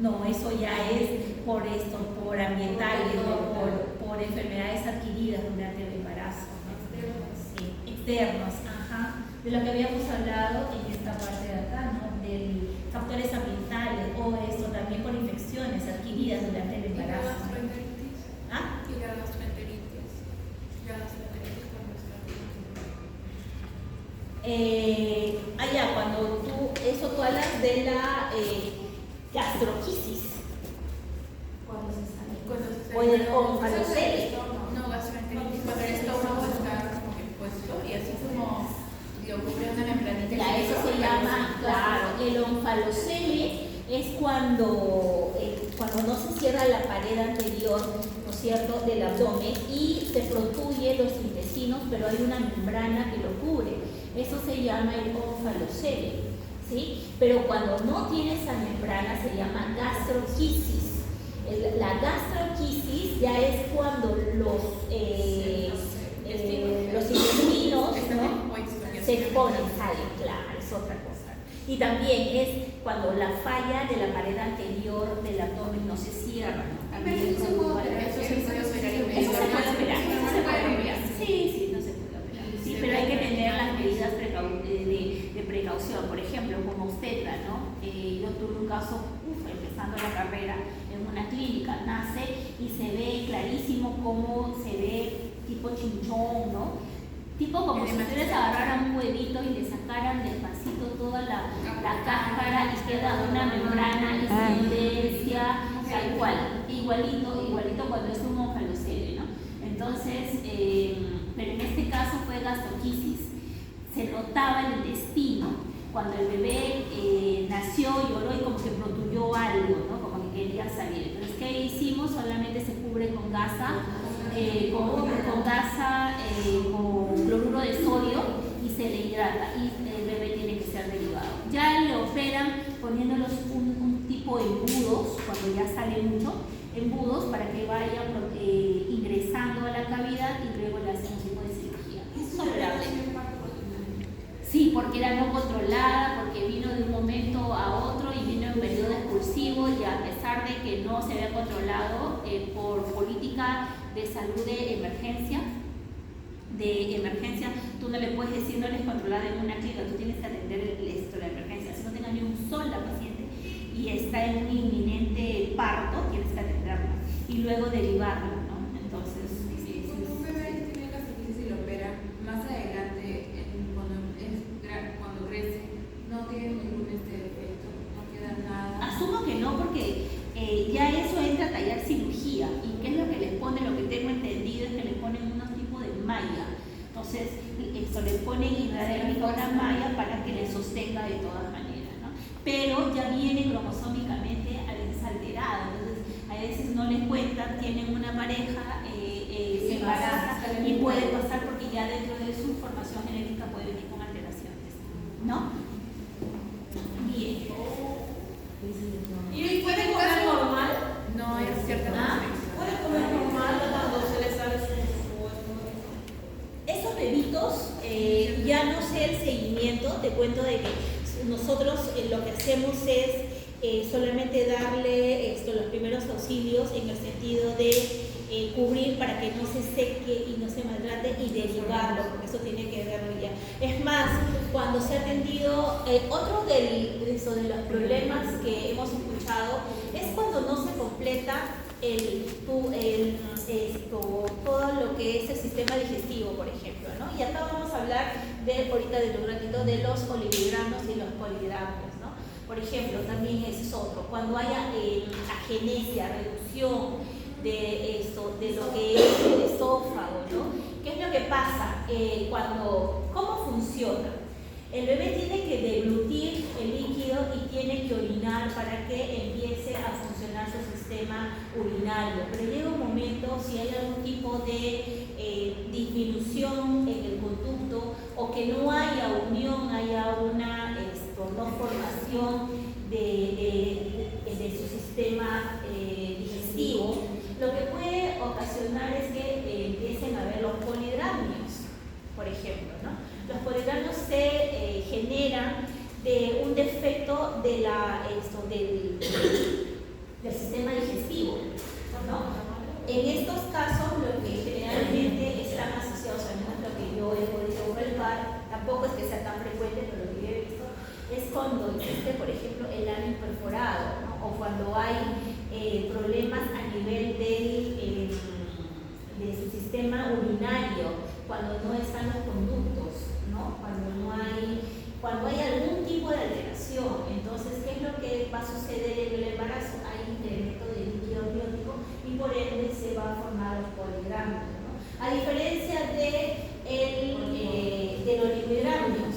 No, eso ya es por esto, por ambientales, por enfermedades adquiridas durante el embarazo, ¿no? Sí, externos, ajá, de lo que habíamos hablado en esta parte de acá, ¿no? De factores ambientales o esto también por infecciones adquiridas durante el ¿Y la embarazo. gastroenteritis? ¿Ah? ¿Y la gastroenteritis? La gastroenteritis cuando está Allá, cuando tú hablas de la gastroquisis. cuando se sale. O el onfalocele. No, gastroenteritis. Cuando el estómago está como que puesto y así como lo cubre una membranita. Ya, eso se llama, claro, el onfalocele es cuando no se cierra la pared anterior, ¿no es cierto?, del abdomen y se protruye los intestinos, pero hay una membrana que lo cubre. Eso se llama el onfalocele, ¿sí? Pero cuando no tiene esa membrana se llama gastroquisis. La gastroquisis ya es cuando los intestinos, ¿no?, se exponen, salen, claro, es otra cosa. Y también es cuando la falla de la pared anterior del abdomen no se cierra, ¿no? Pero eso se puede operar. Eso se puede operar. Sí, no se puede operar. Sí, pero hay que tener las medidas de precaución. Por ejemplo, como obstetra, ¿no? Yo tuve un caso, empezando la carrera en una clínica, nace y se ve clarísimo cómo se ve tipo chinchón, ¿no? Tipo como si ustedes agarraran un huevito y le sacaran despacito toda la cáscara y queda una membrana y sentencia, tal cual, igualito cuando es un onfalocele, ¿no? Entonces, pero en este caso fue gastroquisis. Se notaba el intestino. Cuando el bebé nació, lloró y como que protuyó algo, ¿no? Como que quería salir. Entonces, ¿qué hicimos? Solamente se cubre con gasa, con cloruro de sodio y se le hidrata y el bebé tiene que ser derivado. Ya le operan poniéndolos un tipo de embudos, cuando ya sale mucho, embudos para que vaya ingresando a la cavidad y luego le hacen un tipo de cirugía. Es tolerable. Sí, porque era no controlada, porque vino de un momento a otro y vino en periodo expulsivo y a pesar de que no se había controlado por política de salud de emergencia, tú no le puedes decir no eres controlada en una clínica, tú tienes que atender la emergencia. Si no tenga ni un sola paciente y está en un inminente parto, tienes que atenderlo y luego derivarlo, ¿no? Entonces, Un bebé tiene gastroenteritis y lo opera más adelante, cuando crece, no tiene ningún efecto, no queda nada. asumo que no, porque ya eso entra a tallar cirugía. ¿Y qué es lo que les pone? Lo que tengo entendido es que le ponen unos tipos de malla, ¿no es entonces esto le ponen hidradérmica una malla para que le sostenga de todas maneras, ¿no? Pero ya viene cromosómicamente a veces alterado, entonces a veces no les cuentan, tienen una pareja, se embaraza y puede pasar porque ya dentro de su formación genética puede venir con alteraciones, ¿no? Bien. ¿Y puede comer normal? No, es cierto. ¿Puede comer normal cuando se le sale su Esos bebitos, ya no sé el seguimiento, te cuento de que nosotros lo que hacemos es solamente darle los primeros auxilios en el sentido de cubrir para que no se seque y no se maltrate y derivarlo, porque eso tiene que verlo ya. Es más, cuando se ha atendido, otro de los problemas que hemos escuchado es cuando no se completa todo lo que es el sistema digestivo, por ejemplo, ¿no? Y acá vamos a hablar ahorita de un ratito de los oligohidratos y los polihidratos, ¿no? Por ejemplo, también ese es otro, cuando haya agenesia, reducción de lo que es el esófago, ¿no? ¿Qué es lo que pasa? ¿Cómo funciona? El bebé tiene que deglutir el líquido y tiene que orinar para que empiece a funcionar su sistema urinario. Pero llega un momento, si hay algún tipo de disminución en el conducto o que no haya unión, haya una no formación de su sistema digestivo, lo que puede ocasionar es que empiecen a haber los polihidramios, por ejemplo, ¿no? Los polihidramios se generan de un defecto del sistema digestivo, ¿no? En estos casos, lo que generalmente están asociados, al menos lo que yo he podido observar, tampoco es que sea tan frecuente, pero lo que yo he visto, es cuando existe, por ejemplo, el ano perforado, ¿no? O cuando hay problemas a nivel de su sistema urinario, cuando no están los conductos, ¿no? Cuando hay algún tipo de alteración. Entonces, ¿qué es lo que va a suceder en el embarazo? Hay incremento de líquido amniótico y por ende se va a formar los polihidramios, ¿no? A diferencia de los oligohidramios,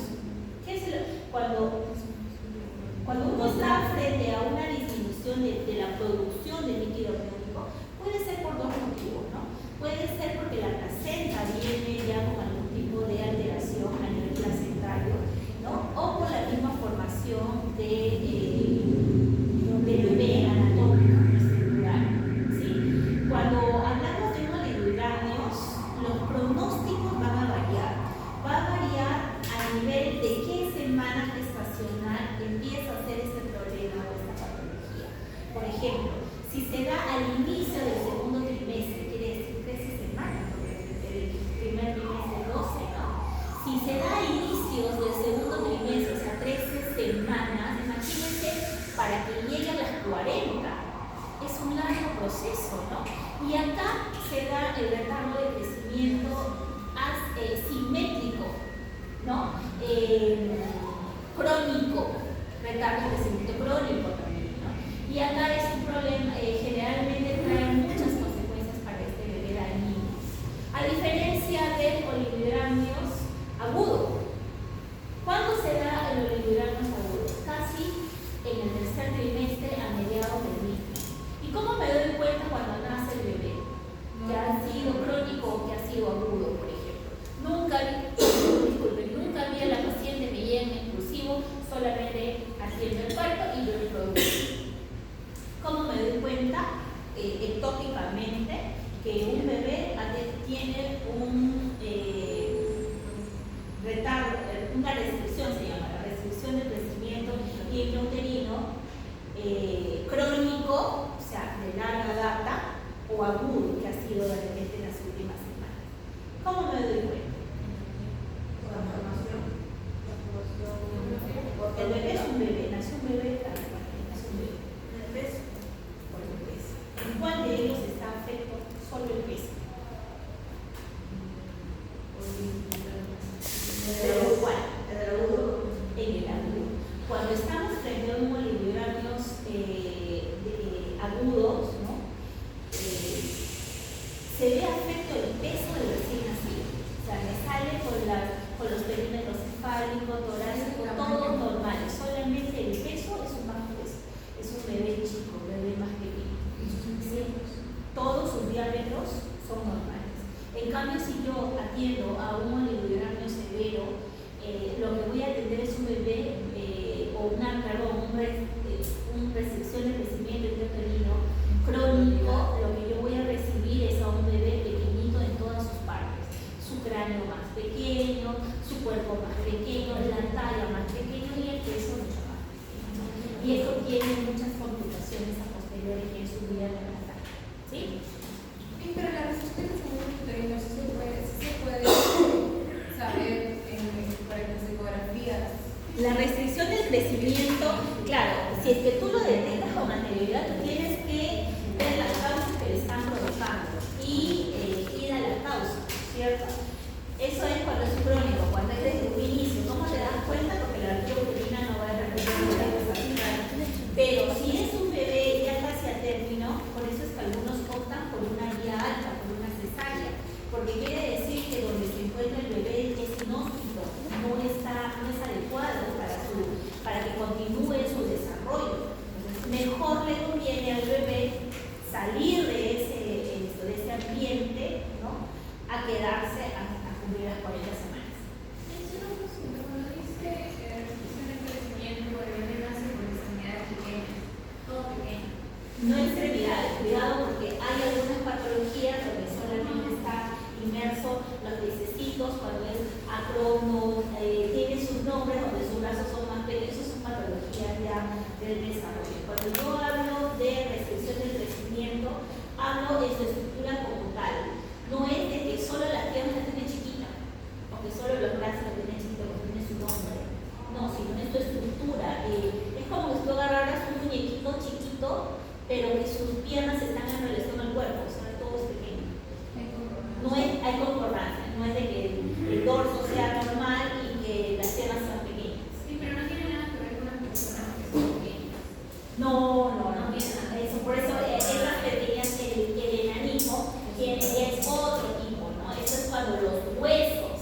cuando uno está frente a una disminución de la producción de líquido amniótico, puede ser por dos motivos, ¿no? Puede ser porque la placenta viene ya con algún tipo de alteración a nivel placentario, ¿no? O por la misma formación del bebé anatómico estructural, ¿sí? Cuando hablamos de oligohidramios, los pronósticos van a variar. Va a variar a nivel de qué semana gestacional empieza a ser este problema o esta patología. Por ejemplo, si se da al inicio del segundo trimestre, quiere decir 13 semanas, porque el primer trimestre 12, ¿no? Si se da a inicios del segundo trimestre, o sea, 13 semanas, imagínense, para que llegue a las 40, es un largo proceso, ¿no? Y acá se da el retardo de crecimiento simétrico, ¿no? Crónico, retardo de crecimiento crónico también, ¿no? Y acá es un problema, generalmente trae muchas consecuencias para este bebé dañino. A diferencia de oligohidramios agudos. ¿Cuándo se da el oligohidramios agudo? Casi en el tercer trimestre a mediados del mismo. ¿Y cómo me doy cuenta cuando nace el bebé? Que ha sido crónico o que ha sido agudo, por ejemplo. Nunca vi a la paciente que llega en impulsivo solamente haciendo el parto y yo el producto. ¿Cómo me doy cuenta? Ectópicamente, que un bebé tiene un retardo, una restricción se llama, la restricción del crecimiento intrauterino crónico, o sea, de larga data, o agudo, que ha sido de repente en las últimas semanas. ¿Cómo me doy cuenta? El bebé es un bebé, nació un bebé, nació un bebé. El peso, por el peso. ¿En cuál de ellos está afecto? Solo el peso. ¿Pero cuál? En el agudo. Cuando estamos frente a un oligohidramios agudos, ¿no? Se ve afecto el peso del recién nacido. O sea, todos sus diámetros son normales. En cambio, si yo atiendo a un oligohidramnio severo, lo que voy a atender es un bebé una restricción de crecimiento intrauterino crónico. Lo que yo voy a recibir es a un bebé pequeñito en todas sus partes, su cráneo más pequeño, su cuerpo más pequeño, la talla más pequeño y el peso mucho más pequeño. Y eso tiene muchas complicaciones a posteriori en su vida neonatal. ¿Sí? Pero la respuesta de uterino sí se puede saber para las ecografías. La restricción del crecimiento, claro, si es que tú lo detectas con anterioridad, tú tienes que ver las causas que le están provocando y ir a la causa, ¿cierto? Eso es cuando es crónico, cuando es desde un inicio. ¿Cómo te das cuenta? Porque la barriga uterina no va a representar la cosa final. Pero si es un bebé ya casi a término, por eso es que algunos optan por una vía alta, por una cesárea, porque quiere decir que donde se encuentra el bebé es inhóspito, no es adecuado para que continúe su desarrollo. Entonces, mejor le conviene al bebé salir de ese ambiente, ¿no?, a quedarse a cumplir las 40 semanas. Cuando dice restricción de crecimiento, el bebé nace con extremidades pequeñas, todo pequeño. No extremidades, cuidado porque hay algunas patologías donde solamente está inmerso los piececitos, cuando es acrono, tiene sus nombres, donde sus brazos son más pequeños, son patologías ya del desarrollo. Cuando yo hablo de restricción del crecimiento, hablo de su estructura como tal. No es de que solo las piernas las tiene chiquita, o que solo los brazos las tiene chiquita, porque tiene su nombre. No, sino es su estructura. Es como si tú agarraras un muñequito chiquito, pero que sus piernas están en relación al cuerpo, o sea, todo es pequeño. No hay concordancia, no es de que el dorso sea normal y que las piernas sean pequeñas. Sí, pero no tiene nada que ver con las personas que son pequeñas. No tiene nada de eso. Por eso esas pequeñas, el enanismo es otro tipo, ¿no? Eso es cuando los huesos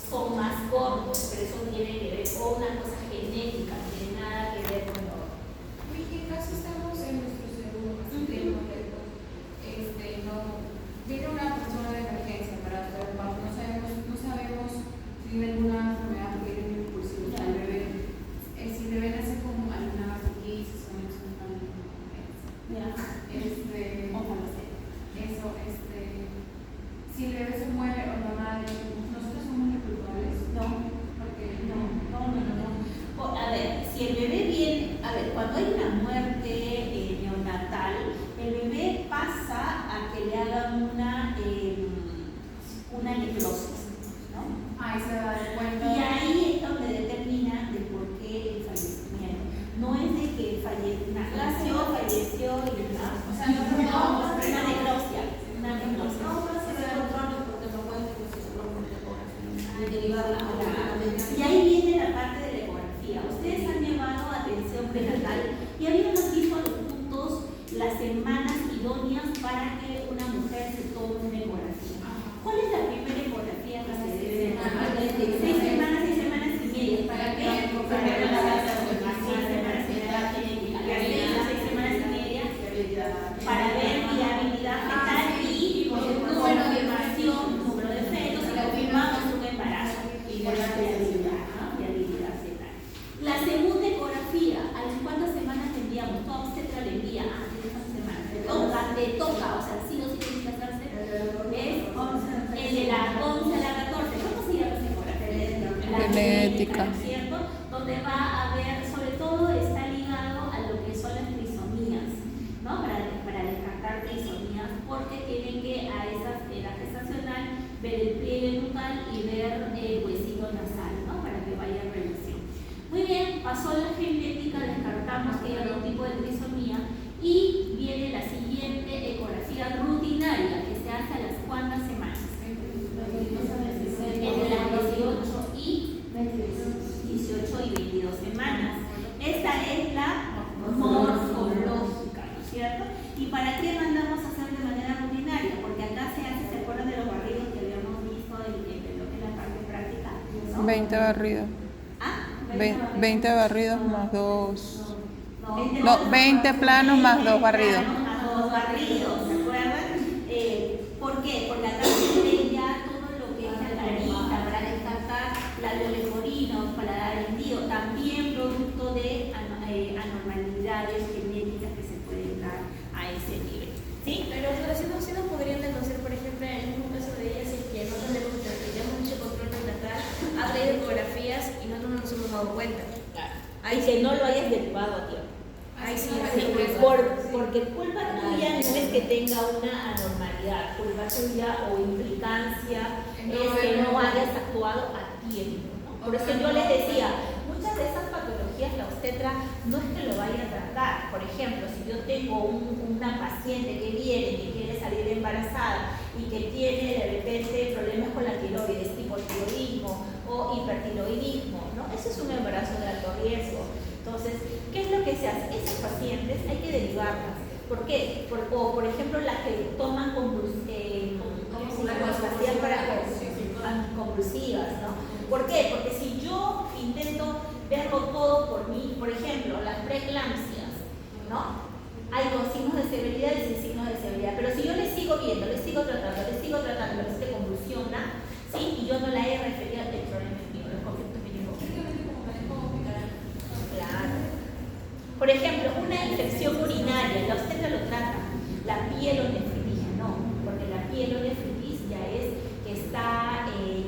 son más cortos, pero eso tiene que ver con una cosa genética, no tiene nada que ver con lo otro. ¿En qué caso estamos en nuestro seguro? Viene una persona de emergencia para hacer el parto, no sabemos si tiene alguna enfermedad que viene impulsivo al bebé. Si el bebé nace con alguna gastritis o si el bebé se mueve o la madre, ¿nosotros somos los culpables? No. A ver, si el bebé viene, cuando hay una muerte neonatal, el bebé pasa a que le hagan una necrosis, ¿no? Ahí se da cuenta. Y ahí es donde determina de por qué el fallecimiento. No es de que falleció y nada. O sea, no, una necrosia. Y ahí viene la parte de la ecografía. Ustedes han llevado atención prenatal y habíamos visto los puntos, las semanas idóneas para que una mujer se tome una ecografía. ¿Cuál es la primera ecografía que se debe tomar? 6 semanas y media. ¿Para qué? Para ver la para ver viabilidad fetal y número de evasión, número de fetos, y confirmamos un embarazo y por la viabilidad fetal. La segunda ecografía, ¿a las cuántas semanas te enviamos? Toda obstetra le envía antes de esas semanas. Te toca, o sea, sí o sí tiene que hacerse. Es el de la 11 a la 14. ¿Cómo se llama esa ecografía? La genética, ¿cierto? Donde va a haber, sobre todo está ligado a lo que son las trisomías, ¿no? Para descartar trisomías, porque tienen que a esa edad gestacional ver el pliegue nucal y ver el huesito nasal, ¿no? Para que vaya en relación. Muy bien, pasó la genética, descartamos que hay algún tipo de trisomía y viene la siguiente ecografía rutinaria que se hace a las cuantas semanas. Entre las 18 y 22 semanas. Esta es la morfológica, ¿no es cierto? ¿Y para qué mandamos a hacer de manera rutinaria? Porque acá se hace, ¿se acuerdan de los barridos que habíamos visto en lo que es la parte práctica? ¿No? 20 barridos. ¿Ah? 20 barridos más 2. No, 20 planos más 2 barridos. Más 2 barridos, ¿se acuerdan? hereditarias, genéticas que se pueden dar a ese nivel. ¿Sí? Pero sí nos podrían reconocer, por ejemplo, en el mismo caso de ellas, es que nosotros le hemos hecho control prenatal, ha traído ecografías y nosotros no nos hemos dado cuenta. Ahí que no lo hayas derivado a tiempo. Ahí sí, Porque culpa tuya no es que tenga una anormalidad, culpa tuya o implicancia es que no hayas actuado a tiempo, ¿no? Por eso yo les decía, muchas de esas patologías la obstetra no es que lo vaya a tratar. Por ejemplo, si yo tengo una paciente que viene, que quiere salir embarazada y que tiene de repente problemas con la tiroides, tipo tiroidismo o hipertiroidismo, ¿no? Eso es un embarazo de alto riesgo. Entonces, ¿qué es lo que se hace? Esas pacientes hay que derivarlas. ¿Por qué? Por ejemplo, las que toman pastillas para anticonvulsivas, ¿no? ¿Por qué? Porque si yo intento verlo todo por mí, por ejemplo, las preeclampsias, ¿no? Hay con signos de severidad y sin signos de severidad, pero si yo le sigo viendo, le sigo tratando, pero se convulsiona, ¿sí? Y yo no la he referido al problema mío, los conflictos mínimos. Claro. Por ejemplo, una infección urinaria, la obstetra lo trata. La pielonefritis ya no, porque la pielonefritis ya es que está,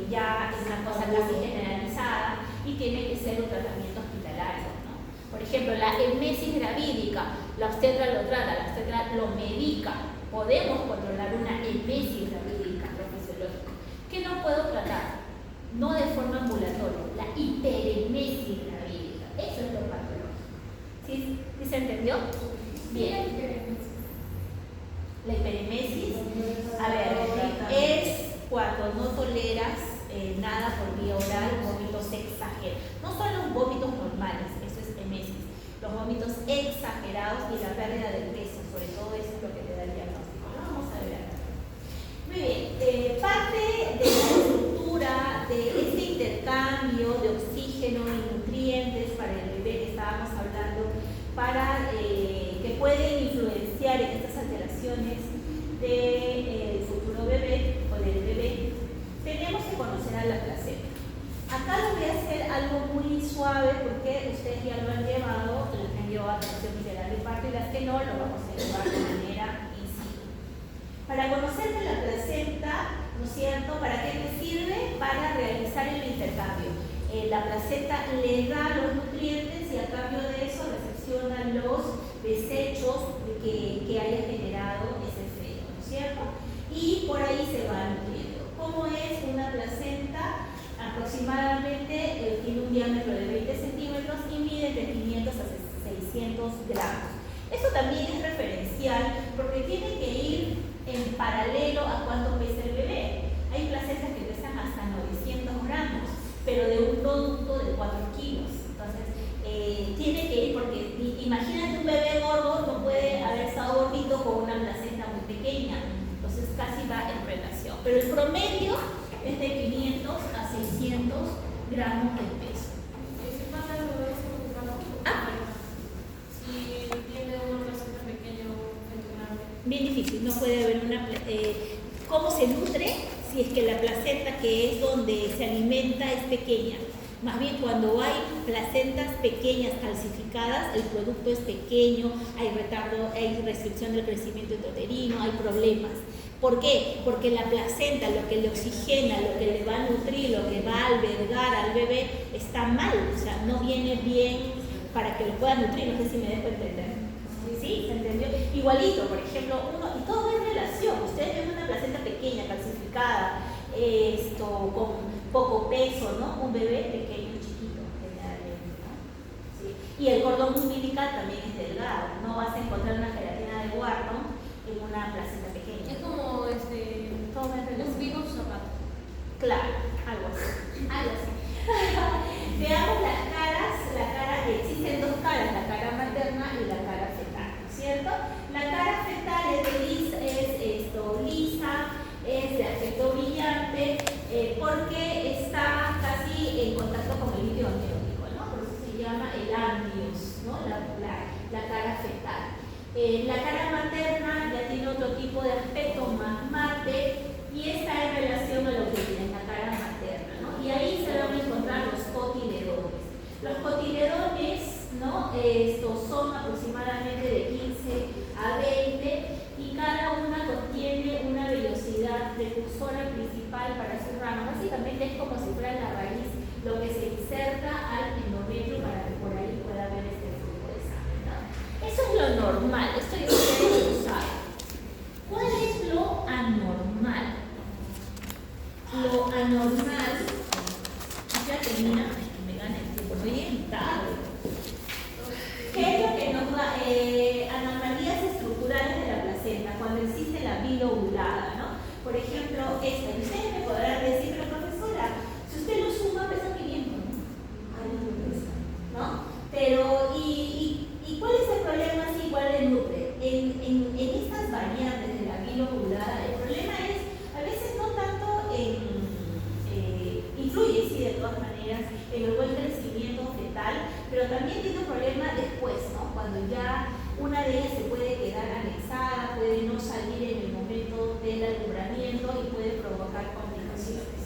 ya es una cosa casi generalizada y tiene que ser un tratamiento hospitalario, ¿no? Por ejemplo, la emesis gravídica, la obstetra lo trata, la obstetra lo medica. Podemos controlar una emesis gravídica profesiológica. ¿Qué no puedo tratar? No de forma ambulatoria, la hiperemesis gravídica. Eso es lo patológico. ¿Sí se entendió? Bien. La hiperemesis, a ver, es cuando no toleras nada por vía oral, vómitos exagerados. No son los vómitos normales, eso es emesis. Los vómitos exagerados y la pérdida del peso, sobre todo eso es lo que te da el diagnóstico. ¿No? Vamos a ver acá. Muy bien, parte de la estructura de este intercambio de oxígeno y nutrientes para el bebé que estábamos hablando, para que pueden influenciar en estas alteraciones del futuro bebé o del bebé, tenemos que conocer a la placenta. Acá lo voy a hacer algo muy suave porque ustedes ya lo han llevado, las que han llevado atención visceral de parto y las que no, lo vamos a llevar de manera in situ. Para conocer de la placenta, ¿no es cierto? ¿Para qué me sirve? Para realizar el intercambio. La placenta le da los nutrientes y a cambio de eso recepciona los desechos que haya generado ese feto, ¿no es cierto? Y por ahí se va nutriendo. ¿Cómo es una placenta? Aproximadamente tiene un diámetro de 20 centímetros y mide de 500 a 600 gramos. Eso también es referencial porque tiene que ir en paralelo a cuánto pesa el bebé. Hay placentas que pesan hasta 900 gramos, pero de un producto de 4 kilos. Entonces, tiene que ir porque imagínate un bebé gordo, no puede haber estado gordito con una placenta muy pequeña. Entonces, casi va en relación. Pero el promedio es de 500 a 600 gramos de peso. ¿Y si pasa el bebé si tiene una placenta pequeña o grande? Bien difícil, no puede haber una... ¿Cómo se nutre? Si es que la placenta que es donde se alimenta es pequeña. Más bien cuando hay placentas pequeñas calcificadas, el producto es pequeño, hay retardo, hay restricción del crecimiento intrauterino, hay problemas. ¿Por qué? Porque la placenta, lo que le oxigena, lo que le va a nutrir, lo que va a albergar al bebé, está mal, o sea, no viene bien para que lo pueda nutrir, no sé si me dejo entender. ¿Sí? ¿Se entendió? Igualito, por ejemplo, y todo es relación. Ustedes ven una placenta pequeña, calcificada, con poco peso, ¿no? Un bebé pequeño, chiquito, generalmente, ¿no? ¿Sí? Y el cordón umbilical también es delgado. No vas a encontrar una gelatina de Wharton en una placenta pequeña. Es como todo es relación. un vivo zapato. Claro, algo así. Algo así. Veamos las caras. Existen dos caras, la cara materna y la cara fetal, ¿no es cierto? La cara fetal es lisa, es de aspecto brillante, porque está casi en contacto con el líquido amniótico, ¿no? Por eso se llama el amnios, ¿no? La cara fetal. La cara materna ya tiene otro tipo de aspecto, más mate, y está en relación a lo que tiene la cara materna, ¿no? Y ahí se van a encontrar los cotiledones. Los cotiledones ¿no? Estos son aproximadamente de 15 a 20 y cada una contiene una velocidad precursora principal para su rama. Básicamente es como si fuera la raíz lo que se inserta al endometrio para que por ahí pueda haber este flujo de sangre, ¿no? Eso es lo normal, esto ya ustedes lo saben. ¿Cuál es lo anormal? Lo anormal, ya termina, me gana el tiempo, no llegué tarde. ¿Qué es lo que nos da? Anomalías estructurales de la placenta, cuando existe la bilobulada, ¿no? Por ejemplo, esta, y ustedes me podrán decir, pero profesora, si usted lo suma, pesa 500, ¿no? Ay, no pesa, ¿no? Pero, ¿y cuál es el problema si igual de nutre? En estas variantes de la bilobulada, el problema es, a veces no tanto influye, sí, de todas maneras, en el buen crecimiento fetal, pero también tiene un problema después, ¿no? Cuando ya una de ellas se puede quedar anexada, puede no salir en el momento del alumbramiento y puede provocar complicaciones.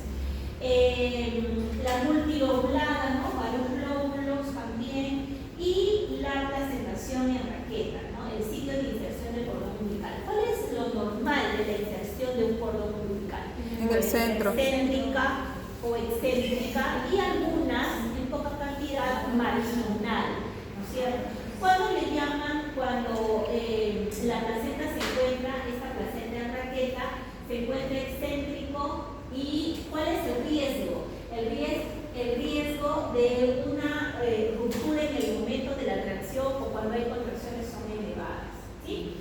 La multilobulada, ¿no? Varios glóbulos también, y la placentación en raqueta, ¿no? El sitio de inserción del cordón umbilical. ¿Cuál es lo normal de la inserción de un cordón umbilical? En el centro. Céntrica o excéntrica y algunas, en poca cantidad, marginal, ¿no es cierto? ¿Cuándo le llaman? Cuando la placenta se encuentra, esta placenta en raqueta, se encuentra excéntrico. ¿Y cuál es el riesgo? El riesgo de una ruptura en el momento de la tracción o cuando hay contracciones son elevadas, ¿sí?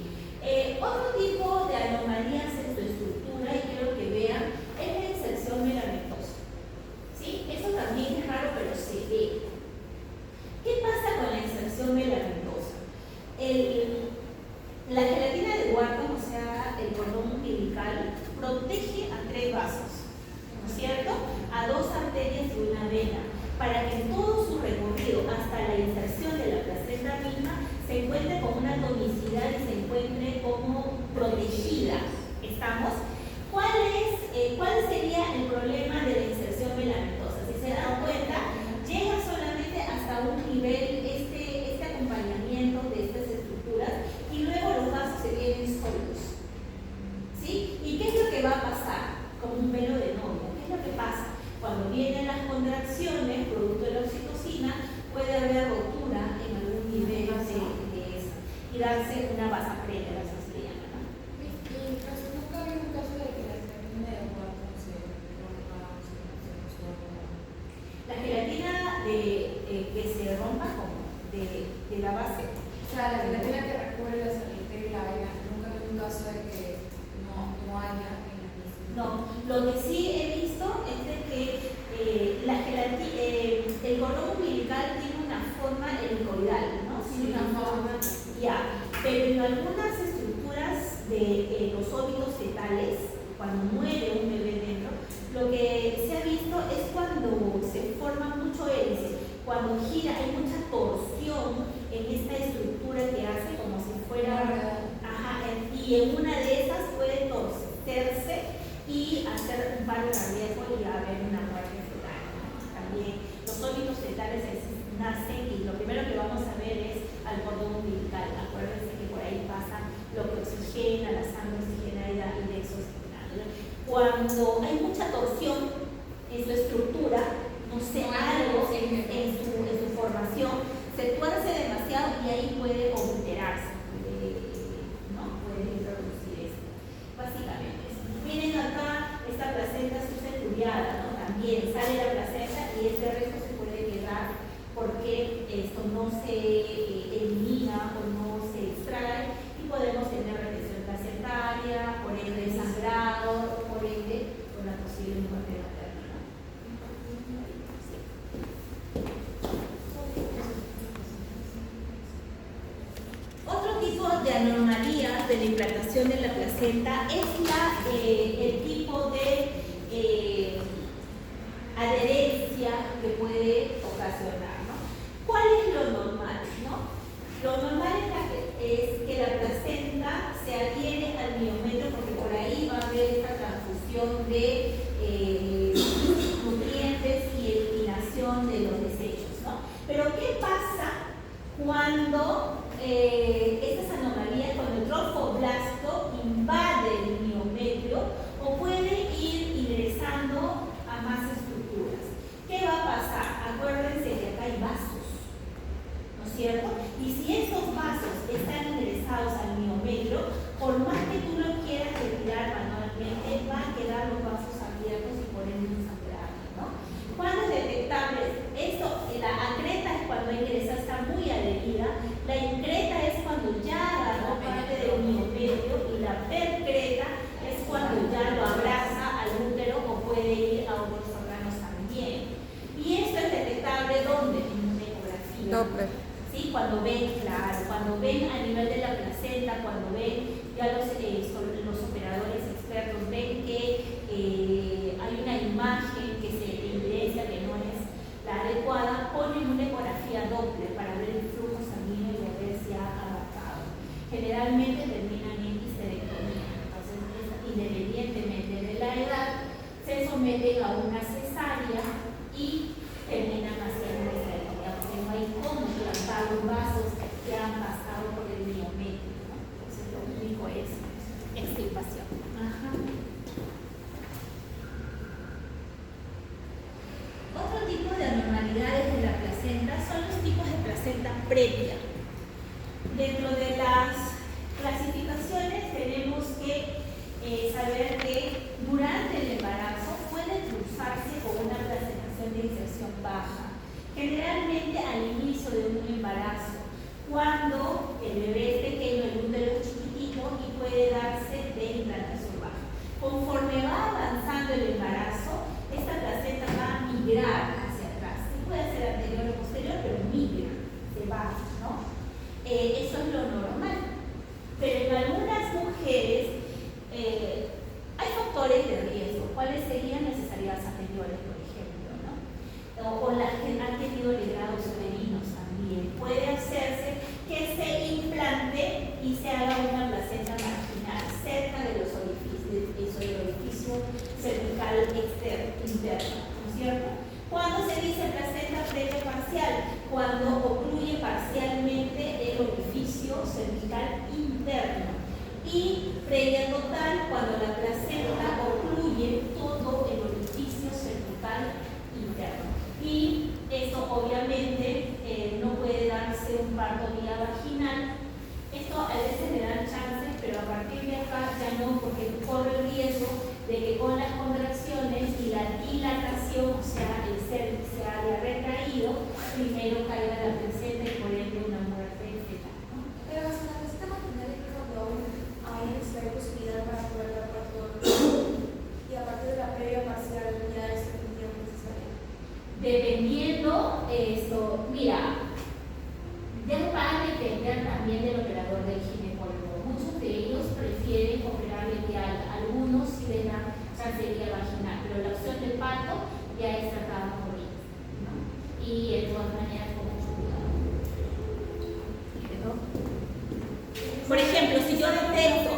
Otro tipo de anomalías en su estructura, y quiero que vean, es la inserción melanosa, ¿sí? Eso también es raro, pero se ve. ¿Qué pasa con la inserción melanosa? La gelatina de Wharton, o sea, el cordón umbilical, protege a 3 vasos, ¿no es cierto? A 2 arterias y una vena, para que en todo su recorrido hasta la inserción de la placenta misma se encuentre con una tonicidad y se encuentre como protegida. ¿Estamos? ¿Cuál sería el problema de la inserción melanosa? Si se dan cuenta, llega solamente hasta un nivel, este acompañamiento de estas estructuras, y luego los vasos se vienen solos, ¿sí? ¿Y qué es lo que va a pasar? Como un velo de novia. ¿Qué es lo que pasa? Cuando vienen las contracciones, producto de la oxitocina, puede haber rotura en algún nivel de eso y darse una vasapremia, así se llama, ¿no? Nunca había un caso de que la gelatina de Wharton se rompa, La gelatina que se rompa como de la base. o sea, la gelatina que recubre la salita y la vena, nunca había un caso de que no haya en la misma. No, lo que sí he visto es de que el cordón umbilical tiene una forma helicoidal, ¿no? Tiene una forma, ya, pero en algunas estructuras de los óvulos fetales, cuando muere un bebé dentro, lo que se ha visto es cuando se forma mucho hélice, cuando gira, hay mucha torsión en esta estructura que hace como si fuera, y en una de esas puede torcerse y hacer un paro cardíaco y haber una muerte fetal, ¿no? También los óvulos fetales nacen y lo primero que vamos a ver es al cordón umbilical. Acuérdense que por ahí pasa lo que oxigena, la sangre oxigenada y desoxigenada. Cuando hay mucha torsión en su estructura, no sé, algo en su formación, se tuerce demasiado y ahí puede obliterarse, puede introducir esto. Básicamente eso. Miren acá, esta placenta subcenturiada, ¿no? También sale la placenta y este resto se puede quedar porque esto no se elimina o no se extrae y podemos tener retención placentaria, por ende sangrado, por ende con la posible muerte materna, ¿no? Otro tipo de anomalías de la implantación de la placenta es el tipo de adherencia que puede ocasionar, ¿no? ¿Cuál es lo normal, no? Lo normal es que la placenta se adhiere al miometrio porque por ahí va a haber esta transfusión de nutrientes y eliminación de los desechos, ¿no? Pero ¿qué pasa cuando ven a nivel de la placenta, cuando ven ya los operadores expertos, ven que hay una imagen que se evidencia que no es la adecuada, ponen una ecografía doble para ver el flujo sanguíneo y ver si ha abarcado. Generalmente terminan en histerectomía, entonces independientemente de la edad, se someten a una cesárea y terminan haciendo histerectomía, porque no hay cómo implantar los vasos que han pasado por el miometrio, ¿no? Entonces lo único es extirpación. Otro tipo de anormalidades de la placenta son los tipos de placenta previa. Dentro de las clasificaciones tenemos que saber que durante el embarazo puede cruzarse con una placentación de inserción baja, generalmente al inicio de un embarazo, cuando el bebé es pequeño, el útero es chiquitito y puede darse de implantación baja. Conforme va avanzando el embarazo, esta placenta va a migrar hacia atrás. Se puede hacer anterior o posterior, pero migra, se va, ¿no? Eso es lo normal. Pero en algunas mujeres hay factores de riesgo. ¿Cuáles serían las cesáreas anteriores, por ejemplo, ¿no? O las que han tenido legrados uterinos también. Puede hacerse que se implante y se haga una placenta marginal cerca de los orificios, el orificio cervical interno, ¿no es cierto? Cuando se dice placenta previa parcial, cuando ocluye parcialmente el orificio cervical interno. Y previa total, cuando la placenta ocluye todo el orificio cervical interno. Y eso obviamente no puede darse un parto vía vaginal. Esto a veces le dan chances, pero a partir de acá ya no, porque corre el riesgo de que con las contracciones y la dilatación, o sea, el cervix se haya retraído, primero caiga la placenta y por ende una muerte fetal, ¿no? Pero la placenta marginal es cuando hay posibilidad para poder dar parto y aparte de la previa parcial ya es definitivamente necesaria. Dependiendo esto, mira, ya va a depender también del operador del ginecólogo. Muchos de ellos prefieren operar medial, algunos sí le dan chancería vaginal, pero la opción del parto ya es tratada por ellos, ¿no? Y de todas maneras con mucho cuidado. Por ejemplo, si yo detecto,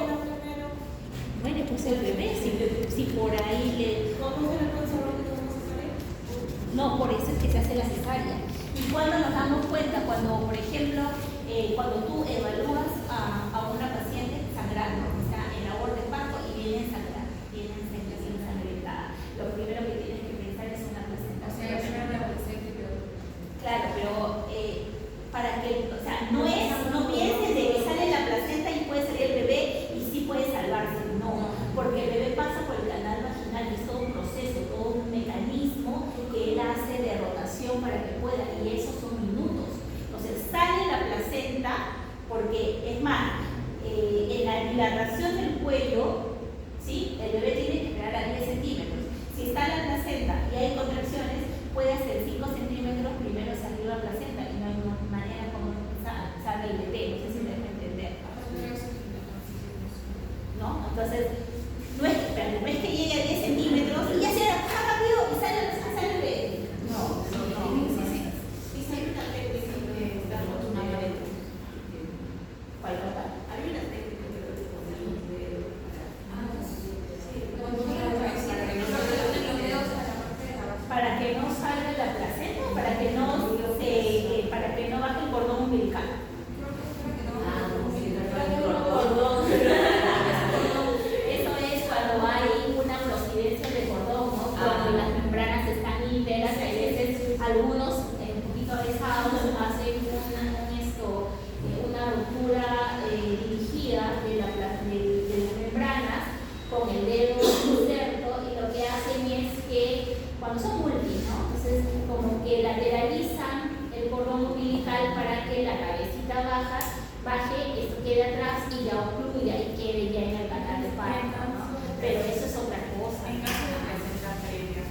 bueno, pues el bebé, si por ahí le... ¿Cómo se le puede saber que tenemos cesárea? No, por eso es que se hace la cesárea. Y cuando nos damos cuenta, cuando, por ejemplo, cuando tú evalúas a una paciente sangrando, o sea, en labor de parto y viene sangrando, viene ensangrentada, lo primero que tienes que pensar es una placenta. O sea, es una adolescente, pero... Claro, pero para que, o sea, no pienses de que sale la placenta y puede salir el bebé y sí puede salvarse, no, porque el bebé pasa por el canal vaginal y es todo un proceso, todo un mecanismo que él hace de rotación para que pueda, y esos son minutos. Entonces sale la placenta, porque es más, en la dilatación del cuello, ¿sí? El bebé tiene que esperar a 10 centímetros. Si está la placenta y hay contracciones, puede hacer 5 centímetros primero salir la placenta y no hay manera como salga el bebé, no sé si me dejo entender. ¿No? Entonces, no es que llegue a 10 centímetros y ya se da rápido y sale el bebé. No. Y si hay una técnica de dar una manera. ¿Cuál otra? Hay una técnica que lo poner los dedos Para que no salga la placenta, para que no baje el cordón umbilical. Eso es cuando hay una prosidencia de cordón, ¿no? Cuando las membranas están íntegras, hay veces algunos un poquito avesados hacen una ruptura dirigida de las membranas con el dedo inserto, y lo que hacen es que cuando son multi, ¿no? Entonces como que lateralizan el cordón umbilical para que la cabecita baje, esto quede atrás y ya ocluya y quede ya en el canal de parto, ¿no? Pero eso es otra cosa. En caso de placenta previa.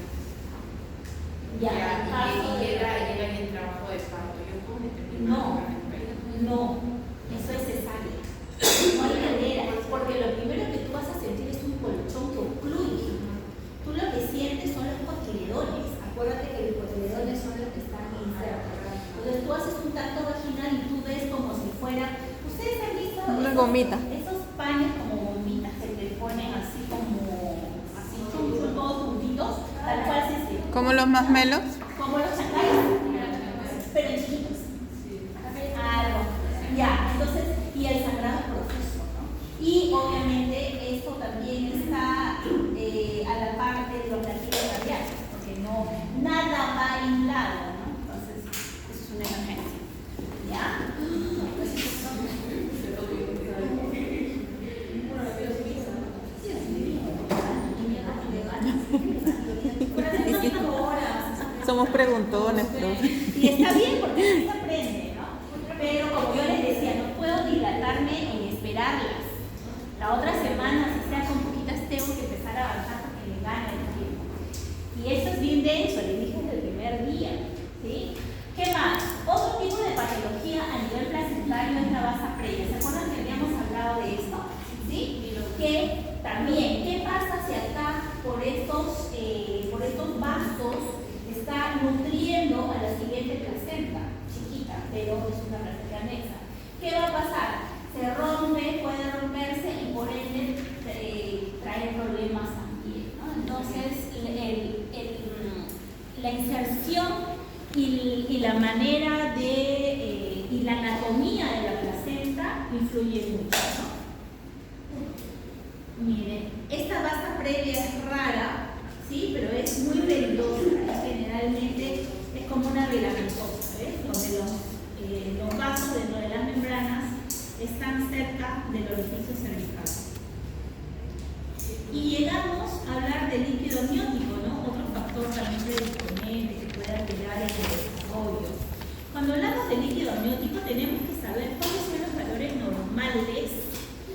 Ya, en caso de... llega en el trabajo de parto, yo puedo determinar. No, No, eso es cesárea. No hay manera, porque lo primero que tú vas a sentir es un colchón que ocluye. Tú lo que sientes son los cotiledones. Acuérdate que los cotiledones son los que están insertos. Entonces tú haces un tacto vaginal y tú ves como si fuera. ¿Ustedes han visto Una gomita. esos panes como gomitas que te ponen así como así todos juntitos? Tal cual se siente. ¿Como los masmelos? Como los chancales, pero chiquitos. Algo. Ya, entonces, y el sangrado profuso, ¿no? Y obviamente esto también está a la parte de los latidos radiales, porque no, nada va aislado, ¿no? Entonces, eso es una emergencia. ¿Ya? Somos preguntones, profe. Y está bien porque así se aprende, ¿no? Pero como yo les decía, no puedo dilatarme en esperarlas. La otra semana, si sea con poquitas, tengo que empezar a avanzar porque me gana el tiempo. Y eso es bien denso, le dije desde el primer día. ¿Sí? ¿Qué más? Otro tipo de patología a nivel placentario es la vasa previa. ¿Se acuerdan que habíamos hablado de esto? ¿Sí? Que también, ¿qué pasa si acá por estos vasos está nutriendo a la siguiente placenta, chiquita, pero es una placenta anexa? ¿Qué va a pasar? Se rompe, puede romperse y por ende trae problemas también, ¿no? Entonces, la inserción y la manera de y la anatomía de la placenta influye mucho, ¿no? Miren, esta vasa previa es rara, ¿sí? Pero es muy veloz. Generalmente es como una velamentosa, ¿ves? Donde los vasos dentro de las membranas están cerca del orificio cervical. Y llegamos a hablar del líquido amniótico, ¿no? Otro factor también predisponente que puede alterar el desarrollo. Cuando hablamos del líquido amniótico tenemos que saber cuáles son los valores normales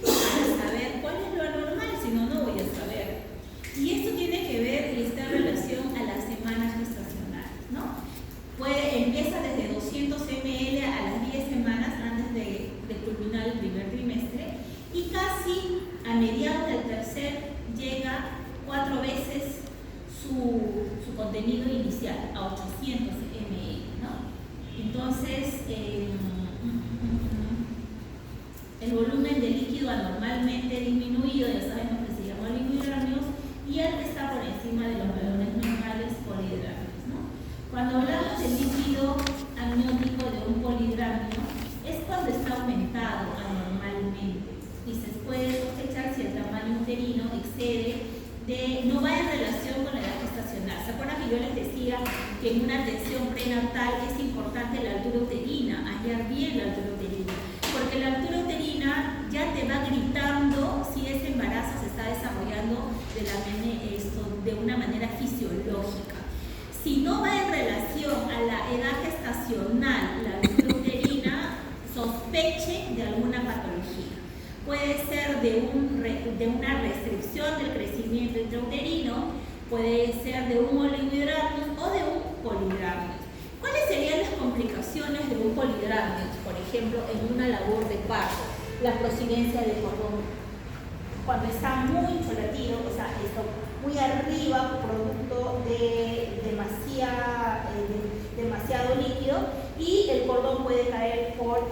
para saber cuál es lo anormal, si no, no voy a saber. Y esto tiene que ver y está en relación a las semanas gestacionales, ¿no? Empieza desde 200 ml a las 10 semanas antes de culminar el primer trimestre y casi a mediados del tercer llega 4 veces su contenido inicial, a 800 ml, ¿no? Entonces, el volumen de líquido anormalmente disminuido, ya sabemos que se llama oligohidrámidos, y el que está por encima de los valores normales polihidrámicos, ¿no? Cuando hablamos del líquido amniótico de un polihidrámico, es cuando está aumentado anormalmente y se puede sospechar si el tamaño uterino excede no va en relación con la edad gestacional. ¿Se acuerdan que yo les decía que en una atención prenatal es importante la altura uterina, hallar bien la altura uterina? Porque la altura uterina ya te va gritando si ese embarazo se está desarrollando de una manera fisiológica. Si no va en relación a la edad gestacional, la altura uterina, sospeche de alguna patología. Puede ser de una restricción del crecimiento intrauterino, puede ser de un oligohidrámico o de un polihidrámico. ¿Cuáles serían las complicaciones de un polihidrámico? Por ejemplo, en una labor de parto, la prosidencia del cordón. Cuando está muy cholatino, o sea, esto muy arriba, producto de demasiado líquido, y el cordón puede caer por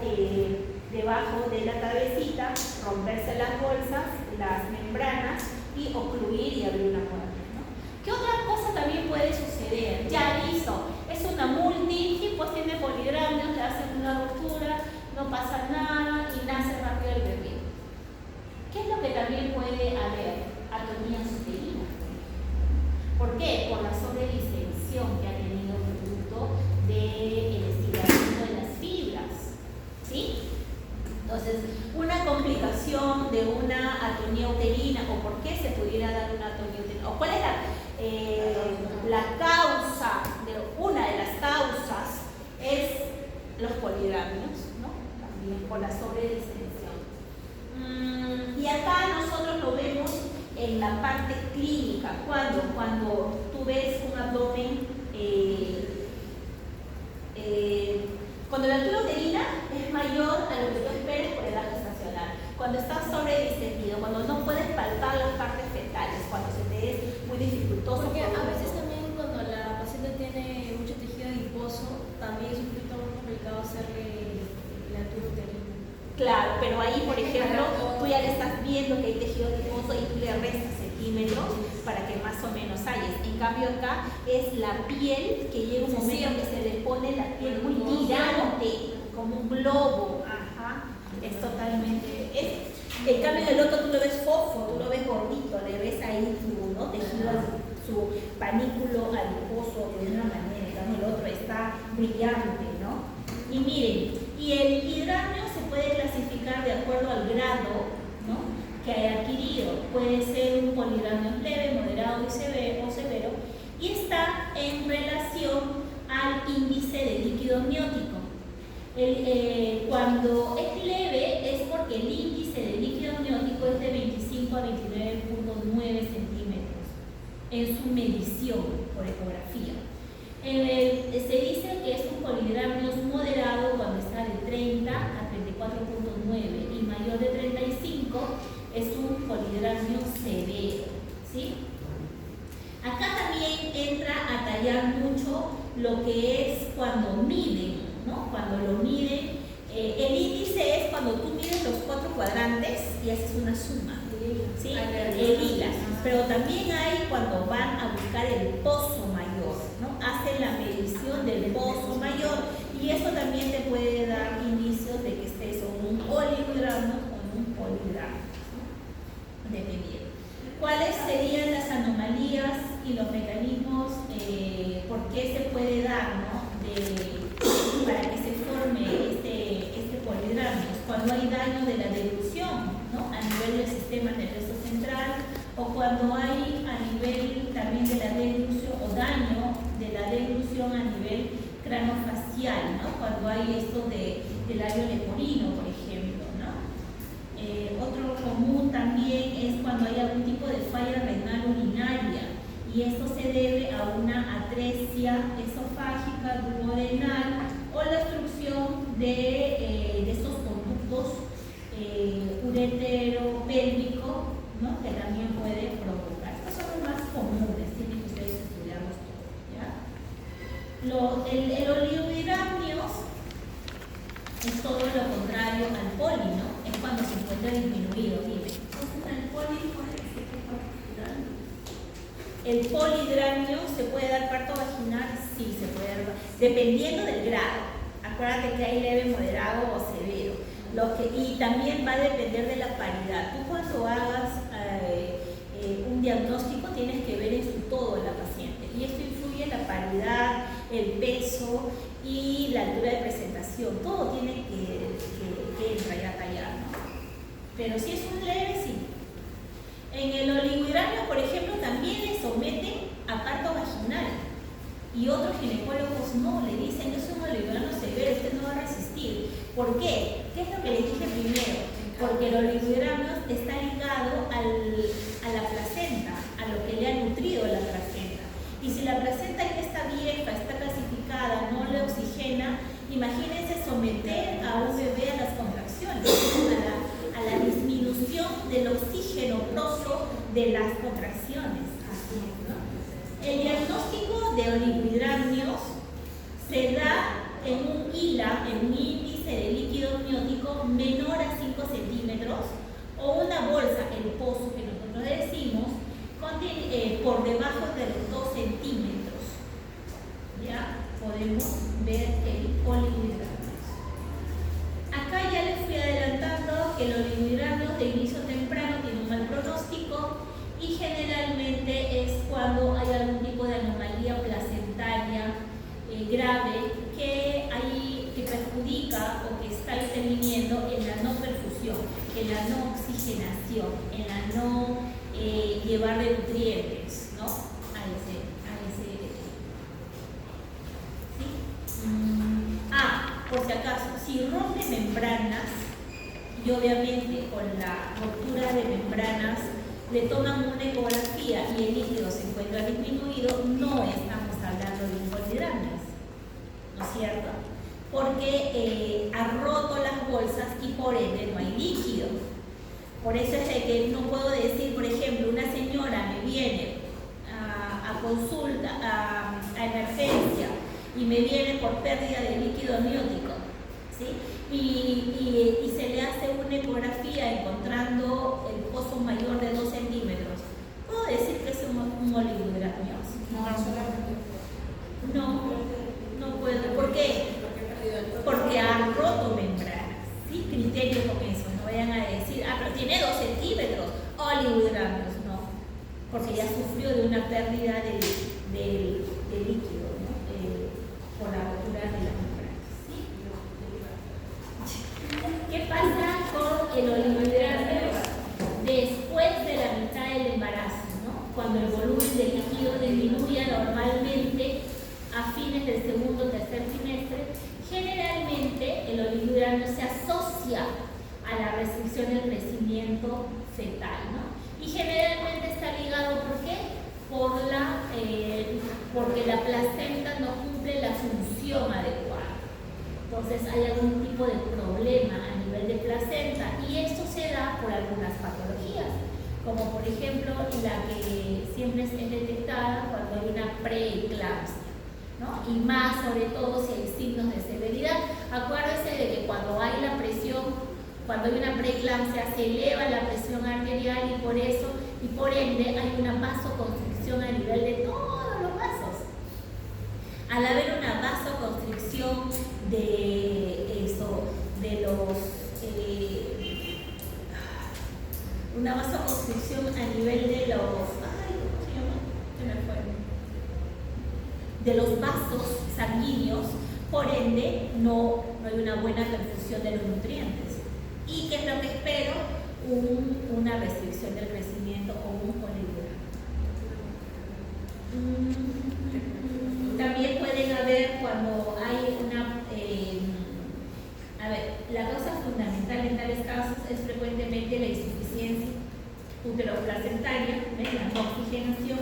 debajo de la cabecita, romperse las bolsas, las membranas y ocluir y abrir una puerta, ¿no? ¿Qué otra cosa también puede suceder? Ya listo, es una multi, y pues tiene polihidrámico, le hacen una ruptura, no pasa nada y nace rápido el bebé. ¿Qué es lo que también puede haber? Atonías uterinas. ¿Por qué? Por la sobredistensión que ha tenido producto del estiramiento de las fibras, ¿sí? Entonces, una complicación de una atonía uterina, o por qué se pudiera dar una atonía uterina, o cuál es la causa, una de las causas es los polihidrámicos, ¿no? También por la sobredistensión. Y acá nosotros lo vemos en la parte clínica, cuando tú ves un abdomen Cuando la altura uterina es mayor a lo que tú esperes por edad gestacional, cuando estás sobredistendido, cuando no puedes palpar las partes fetales, cuando se te es muy dificultoso. Porque a veces también cuando la paciente tiene mucho tejido adiposo, también es un poquito más complicado hacerle la altura uterina. Claro, pero ahí, por ejemplo, tú ya le estás viendo que hay tejido adiposo y tú le restas centímetros para que más o menos halles. En cambio acá es la piel que llega un momento en que se le pone la piel muy tirante, como un globo. Ajá. Es totalmente... En cambio en el otro tú lo ves fofo, tú lo ves gordito, le ves ahí su, ¿no? tejido, su panículo adiposo de una manera. En cambio el otro está brillante, ¿no? Y miren, y el hidramio se puede clasificar de acuerdo al grado, ¿no? que haya adquirido. Puede ser un polidramio leve, moderado y severo, y está en relación al índice de líquido amniótico. Cuando es leve es porque el índice de líquido amniótico es de 25 a 29.9 centímetros en su medición por ecografía. Se dice que es un polidramio moderado cuando está de 30 a 34.9 y mayor de 35 es un polidramio severo, ¿sí? Acá también entra a tallar mucho lo que es cuando miden, ¿no? Cuando lo miden, el índice es cuando tú mides los 4 cuadrantes y haces una suma, ¿sí? Hilas. Pero también hay cuando van a buscar el pozo mayor, ¿no? Hacen la medición del pozo mayor y eso también te puede dar indicios de que estés en un oligodramio o en un polidramio, ¿no? Dependiendo. ¿Cuáles serían las anomalías y los mecanismos por qué se puede dar, ¿no? Para que se forme este polidramio? Cuando hay daño de la deglución, ¿no? A nivel del sistema nervioso central, o cuando hay a nivel también de la deglución o daño de la deglución a nivel cranofacial, ¿no? Cuando hay esto del labio leporino, por ejemplo, ¿no? Otro común también es cuando hay algún tipo de falla renal urinaria y esto se debe a una atresia esofágica, duodenal o la obstrucción de estos conductos uretero-pélvico, ¿no? que también puede provocar. Estos son los más comunes, tienen que ustedes estudiarlos todos, ¿ya? El oligodramio es todo lo contrario al poli, ¿no? Es cuando se encuentra disminuido. Entonces, el poli puede ser el polidramio se puede dar parto vaginal, sí, se puede dar, dependiendo del grado. Acuérdate que hay leve, moderado o severo. Y también va a depender de la paridad. Tú cuando hagas un diagnóstico tienes que ver en su todo la paciente. Y esto influye en la paridad, el peso y la altura de presentación. Todo tiene que entrar y a tallar, ¿no? Pero si es un leve, sí. En el oligodramio, por ejemplo, también le someten a parto vaginal. Y otros ginecólogos no, le dicen, es un oligodramio severo, usted no va a resistir. ¿Por qué? ¿Qué es lo que les dije primero? Porque el oligodramio está ligado a la placenta, a lo que le ha nutrido la placenta. Y si la placenta ya está vieja, está clasificada, no le oxigena, imagínense someter a un bebé a las contracciones, a la disminución del oxígeno propio de las contracciones. Así es, ¿no? El diagnóstico de oligodramios se da en un ILA, en un índice de líquido amniótico menor a 5 centímetros o una bolsa, el pozo que nosotros decimos, por debajo de los 2 centímetros. Ya podemos ver el oligodramio. Acá ya les fui adelantando que el oligodramio de inicio temprano tiene un mal pronóstico y generalmente es cuando hay algún tipo de anomalía placentaria grave que perjudica o que está interviniendo en la no perfusión, en la no oxigenación, en la no llevar de nutrientes, ¿no? A ese ¿sí? Por si acaso, si rompe membranas y obviamente con la rotura de membranas le toman una ecografía y el líquido se encuentra disminuido, no estamos hablando de un polidramio, ¿no es cierto? porque ha roto las bolsas y por ende no hay líquido. Por eso es de que no puedo decir, por ejemplo, una señora me viene a consulta, a emergencia, y me viene por pérdida de líquido amniótico, ¿sí? Y se le hace una ecografía encontrando el pozo mayor de 2 centímetros. ¿Puedo decir que es un oligodramnios? No puedo. ¿Por qué? Porque ha roto membranas. ¿Sí? Criterio con eso. No vayan a decir, pero tiene 2 centímetros. Oligodramnios. No. Porque ya sufrió de una pérdida de líquido, ¿no? Por la rotura de las membranas. ¿Sí? ¿Qué pasa con el oligodramnios después de la mitad del embarazo, ¿no? Cuando el volumen de líquido disminuye normalmente a fines del segundo o tercer trimestre? Generalmente el oligodramnios se asocia a la restricción del crecimiento fetal, ¿no? Y generalmente está ligado, ¿por qué? Porque la placenta no cumple la función adecuada. Entonces hay algún tipo de problema a nivel de placenta y esto se da por algunas patologías, como por ejemplo la que siempre es detectada cuando hay una preeclampsia, ¿no? Y más sobre todo si hay signos de severidad. Acuérdense de que cuando hay la presión, cuando hay una preeclampsia se eleva la presión arterial y por ende hay una vasoconstricción a nivel de todos los vasos. Al haber una vasoconstricción una vasoconstricción a nivel de de los vasos sanguíneos, por ende no hay una buena perfusión de los nutrientes. ¿Y qué es lo que espero? Una restricción del crecimiento o un oligodramnios. También pueden haber cuando hay la causa fundamental en tales casos es frecuentemente la insuficiencia uteroplacentaria, la no oxigenación,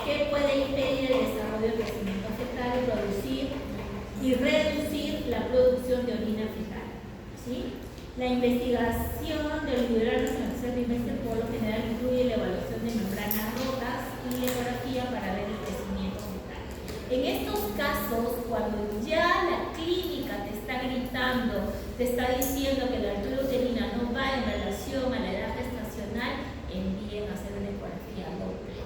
que puede impedir el desarrollo del crecimiento fetal, producir y reducir la producción de orina fetal, ¿sí? La investigación de oligodramnios en el tercer trimestre por lo general incluye la evaluación de membranas rotas y la ecografía para ver el crecimiento fetal. En estos casos, cuando ya la clínica te está gritando, te está diciendo que la altura uterina no va en relación a la edad gestacional, envíen a hacer una ecografía Doppler.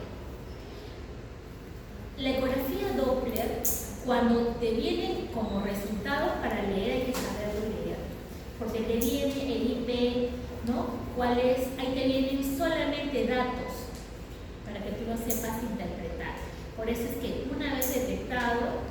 La ecografía Doppler, cuando te vienen como resultados para leer, hay que saberlo leer, porque te viene el IP, ¿no? Ahí te vienen solamente datos para que tú lo sepas interpretar. Por eso es que una vez detectado,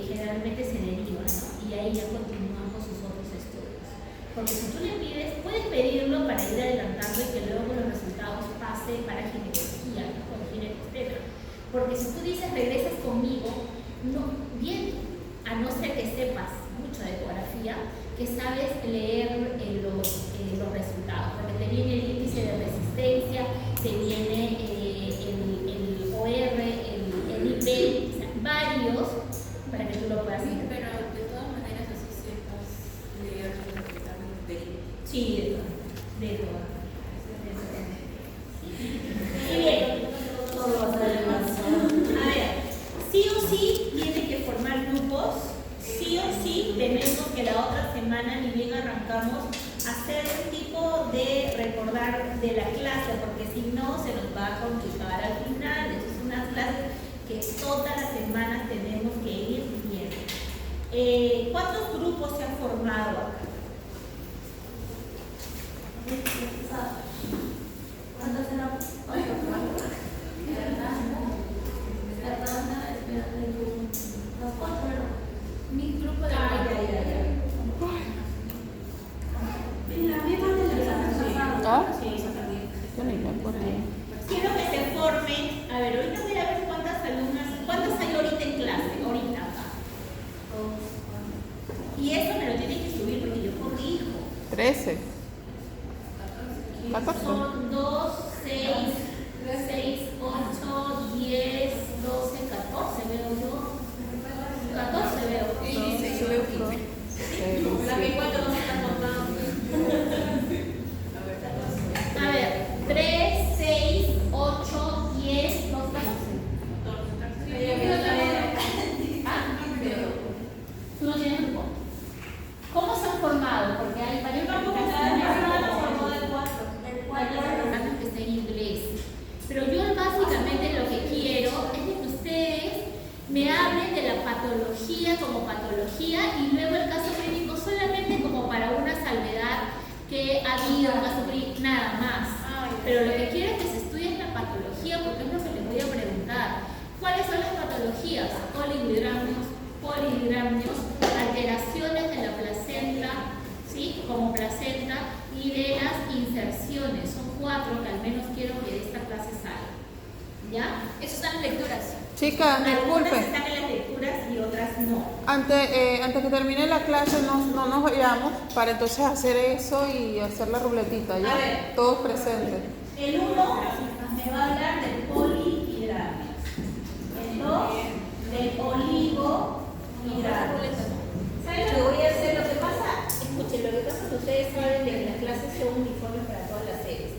generalmente se deriva, ¿no? Y ahí ya continúan con sus otros estudios. Porque si tú le pides, puedes pedirlo para ir adelantando y que luego con los resultados pase para ginecología, ¿no? Con ginecobstetra. Porque si tú dices regresas conmigo, no viene, a no ser que sepas mucho de ecografía, que sabes leer los resultados, porque te viene el índice de resistencia, te viene el OR, el IP, o sea, varios, para que tú lo puedas leer. Pero de todas maneras así sepas leer los resultados de ahí. Sí, de todas. Y bien, a ver, sí o sí tienen que formar grupos, sí o sí tenemos que la otra semana, ni bien arrancamos, hacer un tipo de recordar de la clase, porque si no se nos va a complicar al final. Eso es una clase que todas las semanas tenemos que ir viendo. ¿Cuántos grupos se han formado acá? ¿Cuántos eran? Mi grupo de Quiero que se formen. A ver, ahorita voy a ver cuántas hay ahorita en clase, ahorita acá. Y eso me lo tienen que subir porque yo corrijo. 13. 14. Son 2, 6, 8, 10, 12, 14 veo yo. 14 veo. Sí, yo veo 15. me hablen de la patología como patología y luego el caso clínico solamente como para una salvedad que ha habido un caso clínico, nada más. Pero lo que quiero es que se estudie la patología, porque es lo que les voy a preguntar. ¿Cuáles son las patologías? Polihidramnios, alteraciones de la placenta, ¿sí? Como placenta, y de las inserciones. Son 4 que al menos quiero que de esta clase salgan. ¿Ya? Esas son las lecturas. Chicas, Algunas disculpen. están en las lecturas y otras no. Antes que termine la clase no nos vayamos para entonces hacer eso y hacer la ruletita, ¿ya? A ver. Todos presentes. El 1 me va a hablar del polihidramnios. El 2 del oligohidramnios. ¿Saben lo que voy a hacer? Lo que pasa, escuchen, lo que pasa es que ustedes saben de que las clases son uniformes para todas las series.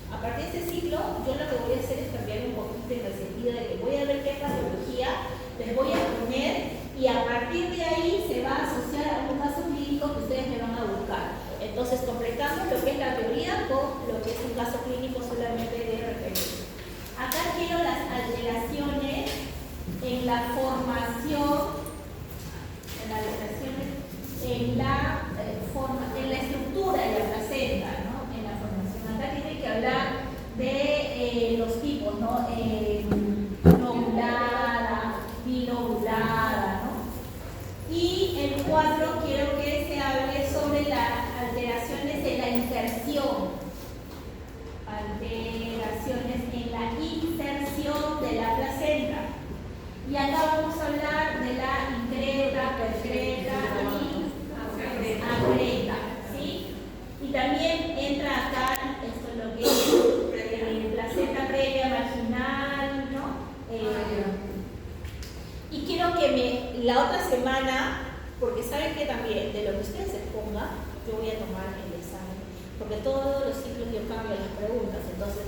A partir de este ciclo, yo lo que voy a hacer es cambiar un poquito en el sentido de que voy a ver qué patología les voy a poner y a partir de ahí se va a asociar a un caso clínico que ustedes me van a buscar. Entonces, completamos lo que es la teoría con lo que es un caso clínico solamente de referencia. Acá quiero las alteraciones en la formación, en la estructura de la placenta, ¿no? En la formación. Acá tiene que hablar de los tipos, ¿no? Lobulada, bilobulada, ¿no? Y el 4 quiero que se hable sobre las alteraciones en la inserción. Alteraciones en la inserción de la placenta. Y acá vamos a hablar de la increta, perfreta y acreta, ¿sí? Y también entra acá esto lo que es placenta previa marginal, ¿no? Y quiero que la otra semana, porque saben que también de lo que ustedes se pongan, yo voy a tomar el examen, porque todos los ciclos yo cambio las preguntas, entonces,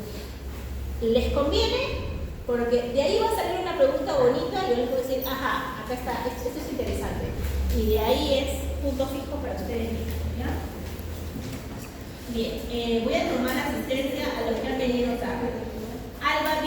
¿les conviene? Porque de ahí va a salir una pregunta bonita y yo les voy a decir, ajá, acá está, esto es interesante. Y de ahí es punto fijo para ustedes mismos, ¿ya? Bien, voy a tomar asistencia a los que han venido tarde. Alba